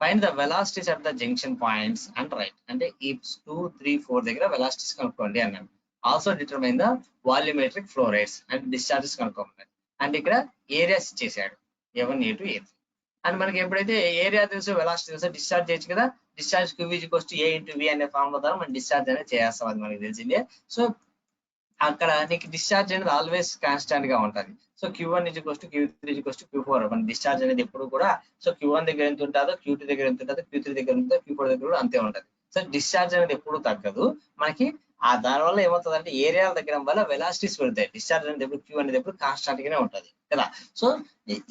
find the velocities at the junction points and right. అంటే ఈ 2, 3, 4 దగ్గర velocities కనుక్కోండి అన్నాడు. Also determine the volumetric flow rates and discharges కనుక్కోమన్నారు. అండ్ ఇక్కడ ఏరియాస్ ఇచ్చేసాడు A1, A2, A3. అండ్ మనకి ఎప్పుడైతే ఏరియా తెలుసు, వెలాసిటీ తెలుసు, డిశ్చార్జ్ చేయొచ్చు కదా. Discharge Q = A into V అనే ఫార్ములా ద్వారా మనం డిశ్చార్జ్ అనేది చేస్తాం, అది మనకి తెలిసిందే. సో అక్కడ నీకు డిశ్చార్జ్ అనేది ఆల్వేస్ కాన్స్టాంట్ గా ఉంటుంది. So Q1 = Q3 = Q4. మన డిశ్చార్జ్ అనేది ఎప్పుడు కూడా సో Q1 దగ్గర ఎంత ఉంటుందో, Q2 దగ్గర ఎంత ఉంటుందో, Q3 దగ్గర ఉంటుందో, Q4 దగ్గర కూడా అంతే ఉంటుంది. సో డిశ్చార్జ్ అనేది ఎప్పుడు తగ్గదు మనకి. ఆ దాని వల్ల ఏమవుతుంది అంటే ఏరియాల దగ్గర వల్ల వెలాసిటీస్ పెడతాయి. డిశ్చార్జ్ అనేది ఎప్పుడు Q అనేది ఎప్పుడు కాన్స్టాంట్ గానే ఉంటుంది కదా. సో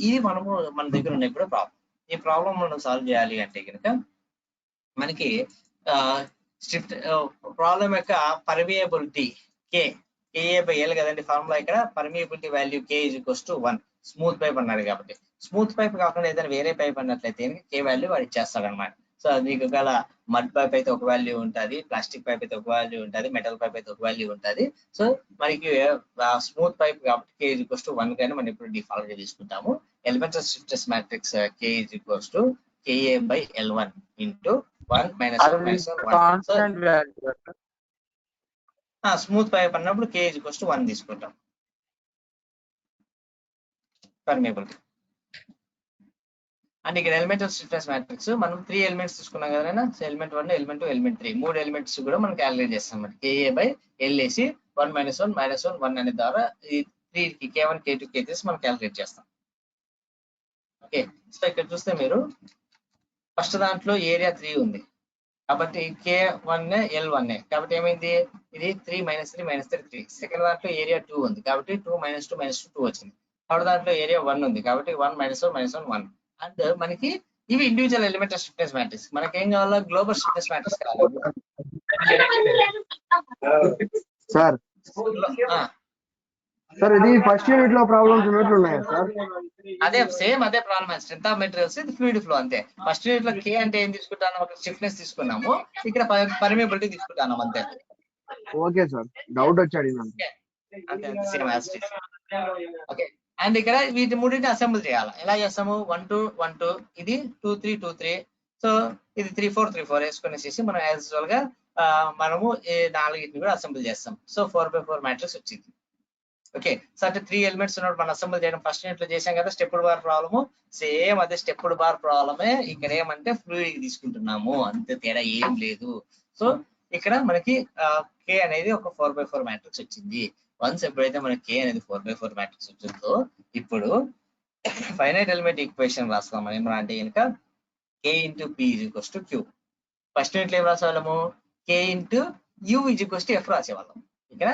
ఇది మనము మన దగ్గర ఉన్న ఇప్పుడు ప్రాబ్లం. ఈ ప్రాబ్లం మనం సాల్వ్ చేయాలి అంటే కనుక మనకి స్ట్రిప్ట్ ప్రాబ్లం యొక్క పర్మియబిలిటీ KA/L కదండి ఫార్ములా. ఇక్కడ permeability value K = 1. Smooth pipe అన్నాడు కాబట్టి, స్మూత్ పైప్ కాకుండా ఏదైనా వేరే పైప్ అన్నట్లయితే K వాల్యూ వాడు ఇచ్చేస్తాడు అనమాట. సో మీకు ఒకవేళ మడ్ పైప్ అయితే ఒక వాల్యూ ఉంటుంది, ప్లాస్టిక్ పైప్ అయితే ఒక వాల్యూ ఉంటుంది, మెటల్ పైప్ అయితే ఒక వాల్యూ ఉంటుంది. సో మనకి స్మూత్ పైప్ కాబట్టి K = 1 కానీ మనం ఇప్పుడు డిఫాల్ట్ గా తీసుకుంటాము. Elemental stiffness matrix K = KA/L1 into 1 - 1 - 1. So smooth pipe అన్నప్పుడు K = 1 తీసుకుంటాం పర్మియబుల్. అండ్ ఇక్కడ ఎలిమెంటల్ స్టిఫ్నెస్ మ్యాట్రిక్స్ మనం 3 ఎలిమెంట్స్ తీసుకున్నాం కదా. So element 1, element 2, element 3 3 elements కూడా మనం క్యాలిక్యులేట్ చేస్తాం అన్నమాట. KA/L వేసి 1 - 1 - 1 1 అనే ద్వారా ఈ 3కి K1 K2 K3 మనం క్యాలిక్యులేట్ చేస్తాం. ఓకే, సో ఇక్కడ చూస్తే మీరు ఫస్ట్ దాంట్లో ఏరియా 3 ఉంది కాబట్టి K1 L1 కాబట్టి ఏమైంది, ఇది 3 - 3 - 3 3. సెకండ్ దాంట్లో ఏరియా 2 ఉంది కాబట్టి 2 - 2 - 2 2 వచ్చింది. థర్డ్ దాంట్లో ఏరియా 1 ఉంది కాబట్టి 1 - 1 - 1 1. అండ్ మనకి ఇవి ఇండివిజువల్ ఎలిమెంటల్ స్టిఫ్నెస్ మ్యాట్రిక్స్. మనకి ఏం కావాలో గ్లోబల్ స్టిఫ్నెస్ మ్యాట్రిక్స్ కావాలి. సార్ ఇది ఫస్ట్ యూనిట్ లో ప్రాబ్లమ్స్ ఉన్నట్లున్నాయా సార్? అదే సేమ్ అదే ప్రాబ్లమ్. స్ట్రెంత్ ఆఫ్ మెటీరియల్స్, ఇది ఫ్లూయిడ్ ఫ్లో అంతే. ఫస్ట్ యూనిట్ లో K అంటే ఏం తీసుకుంటాను, ఒక స్టిఫ్నెస్ తీసుకున్నాము, ఇక్కడ పర్మియబిలిటీ తీసుకుంటాను అంతే. ఓకే సార్, డౌట్ వచ్చి అడిగినాను. అంతే same as it is. Okay, and ఇక్కడ వీటి మూడింటిని అసెంబుల్ చేయాలి. ఎలా చేస్తాము, 1 2 1 2, ఇది 2 3 2 3, సో ఇది 3 4 3 4 వేసుకునేసి మనం యాజ్ యూజువల్ గా మనము ఈ 4ని కూడా అసెంబుల్ చేస్తాం. సో 4/4 మ్యాట్రిక్స్ వచ్చింది. ఓకే, సో అంటే 3 ఎలిమెంట్స్ ఉన్నప్పుడు మనం అసెంబుల్ చేయడం ఫస్ట్ యూనిట్ లో చేసాం కదా. స్టెప్డ్ బార్ ప్రాబ్లము సేమ్ అదే స్టెప్డ్ బార్ ప్రాబ్లమే. ఇక్కడ ఏమంటే ఫ్లూయిడ్ తీసుకుంటున్నాము, అంతే, తేడా ఏం లేదు. సో ఇక్కడ మనకి K అనేది ఒక 4/4 మ్యాట్రిక్స్ వచ్చింది. వన్స్ ఎప్పుడైతే మనకి K అనేది 4/4 మ్యాట్రిక్స్ వచ్చిందో ఇప్పుడు ఫైనైట్ ఎలిమెంట్ ఈక్వేషన్ రాస్తాం మనం. ఏమంటే కనుక K × P = Q. First unit లో ఏం రాసేవాళ్ళము, K × U = F రాసేవాళ్ళం. ఇక్కడ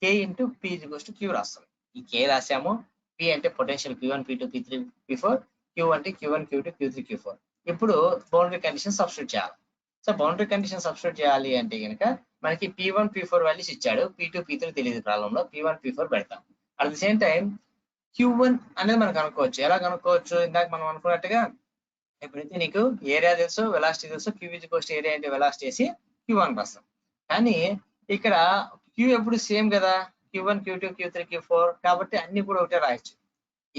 K × P = Q రాస్తాం. ఈ K రాసాము, P అంటే potential P1 P2 P3 P4, Q అంటే Q1 Q2 Q3 Q4. ఇప్పుడు బౌండరీ కండిషన్ సబ్స్టిట్యూట్ చేయాలి. సో బౌండరీ కండిషన్ సబ్స్టిట్యూట్ చేయాలి అంటే కనుక మనకి P1 P4 వాల్యూస్ ఇచ్చాడు, P2 P3 తెలియదు ప్రాబ్లంలో, P1 P4 పెడతాం. At the same time Q1 అనేది మనం కనుక్కోవచ్చు. ఎలా కనుక్కోవచ్చు, ఇందాక మనం అనుకున్నట్టుగా ఎప్పుడైతే నీకు ఏరియా తెలుసు, వెలాసిటీ తెలుసు, Q = ఏరియా అంటే వెలాసిటీ వేసి Q1 రాస్తాం. కానీ ఇక్కడ Q ఎప్పుడు సేమ్ కదా, Q1 Q2 Q3 Q4, కాబట్టి అన్ని కూడా ఒకటే రాయొచ్చు.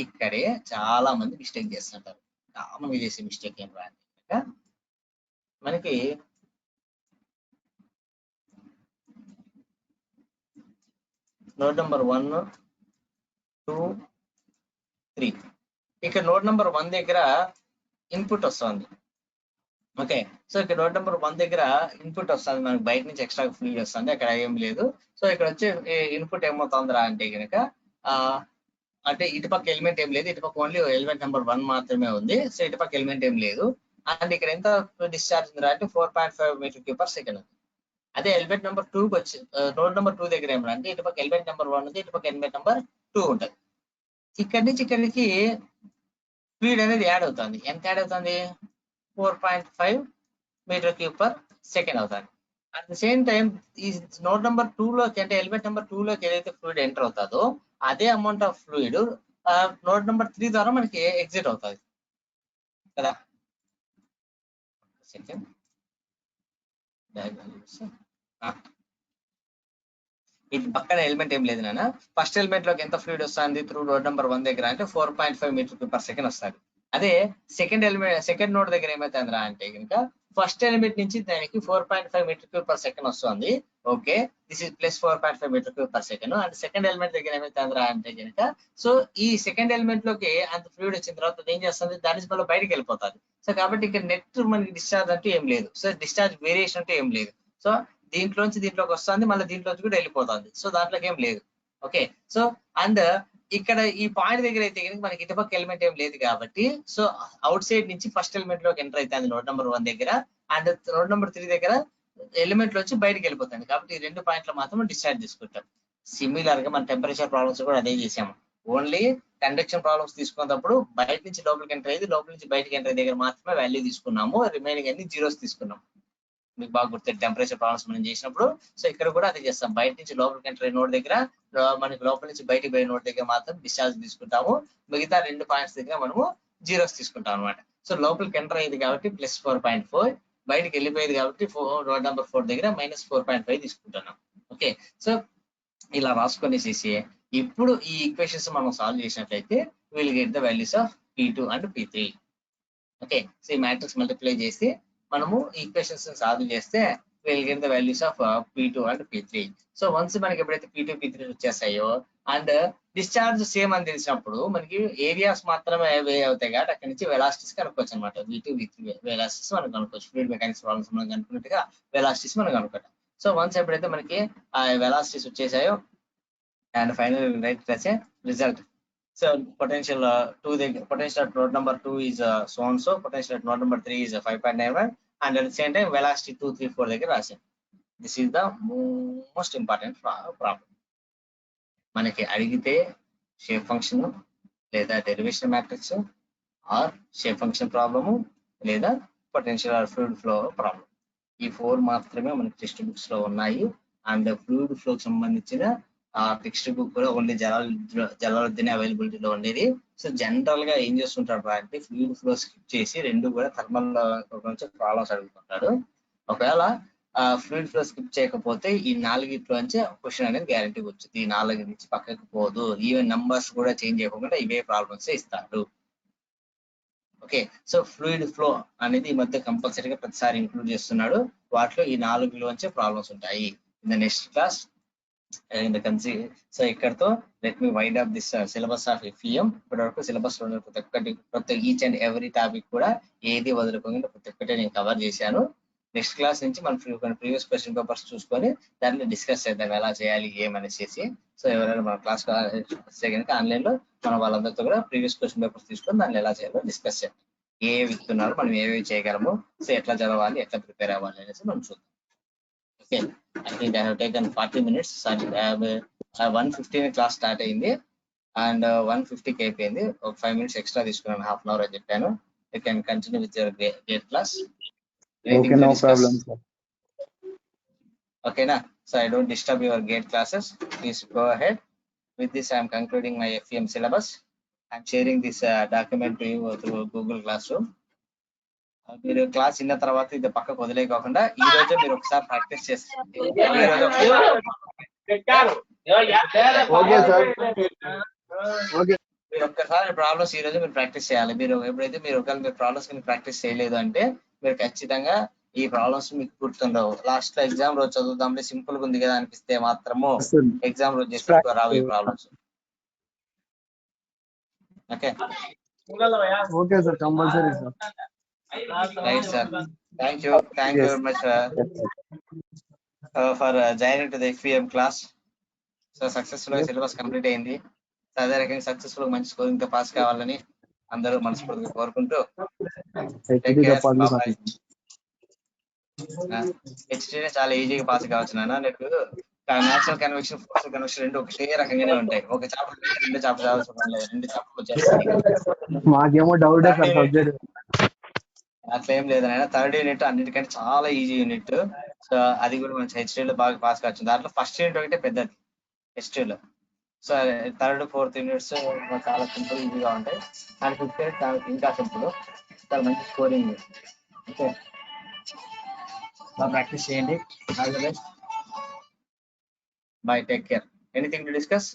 ఇక్కడే చాలా మంది మిస్టేక్ చేస్తుంటారు. కామన్ చేసే మిస్టేక్ ఏం రాదు, మనకి నోట్ నెంబర్ 1 2 3. ఇక్కడ నోట్ నెంబర్ 1 దగ్గర ఇన్పుట్ వస్తుంది. ఓకే, సో ఇక్కడ నోట్ నెంబర్ 1 దగ్గర ఇన్పుట్ వస్తుంది, మనకి బయట నుంచి ఎక్స్ట్రా ఫ్లూయిడ్ వస్తుంది, అక్కడ ఏం లేదు. సో ఇక్కడ వచ్చే ఇన్పుట్ ఏమవుతుందిరా అంటే కనుక అంటే ఇటుపక్క ఎలిమెంట్ ఏం లేదు, ఇటుపక్క ఓన్లీ ఎలిమెంట్ నెంబర్ 1 మాత్రమే ఉంది. సో ఇటుపక్క ఎలిమెంట్ ఏం లేదు. అండ్ ఇక్కడ ఎంత డిశ్చార్జ్ ఉందిరా అంటే 4.5 m³/s ఉంది. అదే ఎలిమెంట్ నెంబర్ 2కి వచ్చి నోట్ నెంబర్ 2 దగ్గర ఏమంటే ఇటుపక్క ఎలిమెంట్ నెంబర్ 1 ఉంది, ఇటుపక్క ఎలిమెంట్ నెంబర్ 2 ఉంటుంది. ఇక్కడి నుంచి ఇక్కడికి ఫ్లూయిడ్ అనేది యాడ్ అవుతుంది. ఎంత యాడ్ అవుతుంది, 4.5 m³/s అవుతుంది. అట్ ద సేమ్ టైం ఈ నోట్ నెంబర్ 2లోకి అంటే ఎలిమెంట్ నెంబర్ 2లోకి ఏదైతే ఫ్లూయిడ్ ఎంటర్ అవుతుందో అదే amount of fluid note number 3 ద్వారా మనకి ఎగ్జిట్ అవుతుంది కదా. సెకండ్ ఇది పక్కన ఎలిమెంట్ ఏం లేదు నాన్న. ఫస్ట్ ఎలిమెంట్ లోకి ఎంత ఫ్లూయిడ్ వస్తుంది త్రూ నోడ్ నెంబర్ 1 దగ్గర అంటే 4.5 m³/s వస్తుంది. అదే సెకండ్ నోడ్ దగ్గర ఏమైతుందిరా అంటే కనుక ఫస్ట్ ఎలిమెంట్ నుంచి దానికి 4.5 m³/s వస్తుంది. Okay, this is plus 4.5 m³/s. And second element దగ్గర ఏమైతుందిరా అంటే కనుక సో ఈ సెకండ్ ఎలిమెంట్ లోకి అంత ఫ్లూయిడ్ వచ్చిన తర్వాత ఏం చేస్తుంది, దాని వల్ల బయటకు వెళ్ళిపోతుంది. సో కాబట్టి ఇక్కడ నెట్ మనకి డిశ్చార్జ్ అంటూ ఏం లేదు. సో డిశ్చార్జ్ వేరియేషన్ అంటూ ఏం లేదు. సో దీంట్లోంచి దీంట్లోకి వస్తుంది, మళ్ళీ దీంట్లోంచి కూడా వెళ్ళిపోతుంది. సో దాంట్లోకి ఏం లేదు. ఓకే, సో అండ్ ఇక్కడ ఈ పాయింట్ దగ్గర అయితే కనుక మనకి ఇటుపక్క ఎలిమెంట్ ఏం లేదు కాబట్టి సో అవుట్ సైడ్ నుంచి ఫస్ట్ ఎలిమెంట్ లోకి ఎంటర్ అవుతుంది నోడ్ నెంబర్ 1 దగ్గర, అండ్ నోడ్ నెంబర్ 3 దగ్గర ఎలిమెంట్ లోంచి బయటకు వెళ్ళిపోతుంది. కాబట్టి ఈ 2 పాయింట్లు మాత్రం డిశ్చార్జ్ చేసుకుంటాం. సిమిలర్ గా మన టెంపరేచర్ ప్రాబ్లమ్స్ కూడా అదే చేసాము. ఓన్లీ కండక్షన్ ప్రాబ్లమ్స్ తీసుకున్నప్పుడు బయట నుంచి లోపలికి ఎంటర్ అయ్యేది, లోపల నుంచి బయటకి ఎంటర్ దగ్గర మాత్రమే వాల్యూ తీసుకున్నాము, రిమైనింగ్ అన్ని జీరోస్ తీసుకున్నాం. మీకు బాగా గుర్తుంది టెంపరేచర్ ప్రాబ్లమ్స్ మనం చేసినప్పుడు. సో ఇక్కడ కూడా అదే చేస్తాం, బయట నుంచి లోపలికి ఎంటర్ అయ్యే నోడ్ దగ్గర మనకి లోపల నుంచి బయటికి పోయే నోడ్ దగ్గర మాత్రం డిశ్చార్జ్ తీసుకుంటాము, మిగతా 2 పాయింట్స్ దగ్గర మనము జీరోస్ తీసుకుంటాం అనమాట. సో లోపలికి ఎంటర్ అయ్యేది కాబట్టి +4.4, బయటకు వెళ్ళిపోయేది కాబట్టి రోడ్ నెంబర్ 4 దగ్గర -4.5 తీసుకుంటున్నాం. ఓకే, సో ఇలా రాసుకొనేసేసి ఇప్పుడు ఈ ఈక్వేషన్స్ మనం సాల్వ్ చేసినట్లయితే will get the values of P2 and P3. Okay, so ఈ మ్యాట్రిక్స్ మల్టిప్లై చేసి మనము ఈక్వేషన్స్ సాల్వ్ చేస్తే will get the values of P2 and P3. So once మనకి ఎప్పుడైతే P2 P3 వచ్చేస్తాయో and discharge same అని తెలిసినప్పుడు మనకి ఏరియాస్ మాత్రమే వే అవుతాయి కాబట్టి అక్కడి నుంచి వెలాసిటీస్ కనుక్కోవచ్చు అనమాట. V2 V3 వెలాసిటీస్ మనం కనుక్కోవచ్చు. ఫ్లూయిడ్ మెకానిక్స్ ప్రాబ్లమ్స్ మనం కనుక్కున్నట్టుగా వెలాసిటీస్ మనం కనుక్కుంటాం. సో వన్స్ ఎప్పుడైతే మనకి ఆ velocities వచ్చేసాయో and finally we write it as a result. So potential 2 potential at node number 2 is so and so, potential at node number 3 is 5.91, and at the same time velocity 2 3 4 దగ్గర రాసాం. This is the most important problem. మనకి అడిగితే షేప్ ఫంక్షన్ లేదా derivation matrix or shape function problem లేదా potential or fluid flow problem, ఈ 4 మాత్రమే మనకి టెక్స్ట్ బుక్స్ లో ఉన్నాయి. అండ్ ఫ్లూయిడ్ ఫ్లోకి సంబంధించిన ఆ టెక్స్ట్ బుక్ కూడా ఓన్లీ జలాలుద్దీన్ అవైలబిలిటీలో ఉండేది. సో జనరల్ గా ఏం చేస్తుంటాడు అంటే ఫ్లూయిడ్ ఫ్లో స్కిప్ చేసి రెండు కూడా థర్మల్ నుంచి ప్రాబ్లమ్స్ అడుగుతుంటాడు. ఒకవేళ ఫ్లూయిడ్ ఫ్లో స్కిప్ చేయకపోతే ఈ 4 నుంచి క్వశ్చన్ అనేది గ్యారంటీ వచ్చింది. ఈ 4 నుంచి పక్కకు పోదు, ఈవెన్ నంబర్స్ కూడా చేంజ్ చేయకుండా ఇవే ప్రాబ్లమ్స్ ఇస్తాడు. ఓకే, సో ఫ్లూయిడ్ ఫ్లో అనేది ఈ మధ్య కంపల్సరీగా ప్రతిసారి ఇంక్లూడ్ చేస్తున్నాడు. వాటిలో ఈ 4 ప్రాబ్లమ్స్ ఉంటాయి. In the next class so ఇక్కడతో let me wind up this syllabus of FEM. ఇప్పటి వరకు సిలబస్ లో ప్రతి ఈచ్ అండ్ ఎవ్రీ టాపిక్ కూడా ఏది వదులుకోకుండా ప్రతి ఒక్కటి నేను కవర్ చేశాను. నెక్స్ట్ క్లాస్ నుంచి మనం ప్రీవియస్ క్వశ్చన్ పేపర్స్ చూసుకొని దాన్ని డిస్కస్ చేద్దాం ఎలా చేయాలి ఏమనేసి. సో ఎవరైనా మన క్లాస్ వస్తే కనుక ఆన్లైన్ లో మన వాళ్ళందరితో కూడా ప్రీవియస్ క్వశ్చన్ పేపర్స్ తీసుకొని దాన్ని ఎలా చేయాలో డిస్కస్ చేద్దాం. ఏవి ఇస్తున్నారు, మనం ఏవేవి చేయగలము, సో ఎట్లా చదవాలి, ఎట్లా ప్రిపేర్ అవ్వాలి అనేసి మనం చూద్దాం. Okay, I think I have taken 40 minutes. Sorry, I have 1:15 class start అయింది అండ్ 1:50 అయిపోయింది. ఒక 5 minutes ఎక్స్ట్రా తీసుకున్నాను, హాఫ్ అన్ అవర్ అని చెప్పాను. You can continue with your great class. Okay, no problem, sir. Okay, na? So I don't disturb your gate classes. Please go ahead. With this, I am concluding my FEM syllabus. I am sharing this document to you through Google Classroom. మీరు క్లాస్ విన్న తర్వాత ఇది పక్కకు వదిలేయకుండా ఈ రోజు మీరు ఒకసారి ప్రాక్టీస్ చేస్తారు. మీరు ఒక్కసారి ప్రాబ్లమ్స్ ఈ రోజు మీరు ప్రాక్టీస్ చేయాలి. మీరు ఎప్పుడైతే మీరు ఒకవేళ ప్రాబ్లమ్స్ ప్రాక్టీస్ చేయలేదు అంటే మీరు ఖచ్చితంగా ఈ ప్రాబ్లమ్స్ మీకు గుర్తుండవు. లాస్ట్ లో ఎగ్జామ్ రోజు చదువుదాంలే సింపుల్ గా ఉంది కదా అనిపిస్తే మాత్రము ఎగ్జామ్ రోజు చేస్తే రావు ఈ problems. Okay okay sir, compulsory sir. Right, sir. Thank you very much for joining to the FEM class. So successful syllabus complete అయింది. అదే రకంగా సక్సెస్ఫుల్ మంచి స్కోరింగ్ తో పాస్ కావాలని అందరూ మనస్ఫూర్తిగా కోరుకుంటూ హెచ్టీనే చాలా ఈజీగా పాస్ కావచ్చు నాన్న. నీకు న్యాచురల్ కన్వెక్షన్, ఫోర్స్ కన్వెక్షన్ రెండు ఒకటే రకంగానే ఉంటాయి. ఒక చాప్టర్ 2 చాప్టర్ చదవాల్సిన పని లేదు, 2 చాప్టర్లు వచ్చేస్తాయి. మాకేమో డౌట్ సార్ సబ్జెక్ట్. అట్లా ఏం లేదు నాయన. 3rd యూనిట్ అన్నిటికంటే చాలా ఈజీ యూనిట్. సో అది కూడా మంచి హెచ్టీలో బాగా పాస్ కావచ్చు. దాంట్లో ఫస్ట్ యూనిట్ ఒకటే పెద్దది హెచ్టీలో. సో 3rd 4th యూనిట్స్ చాలా సింపుల్ ఈజీగా ఉంటాయి. అండ్ 5th యూనిట్ ఇంకా సింపుల్, చాలా మంచి స్కోరింగ్. ఓకే, బాగా ప్రాక్టీస్ చేయండి. All the best. By, take care. Anything to discuss?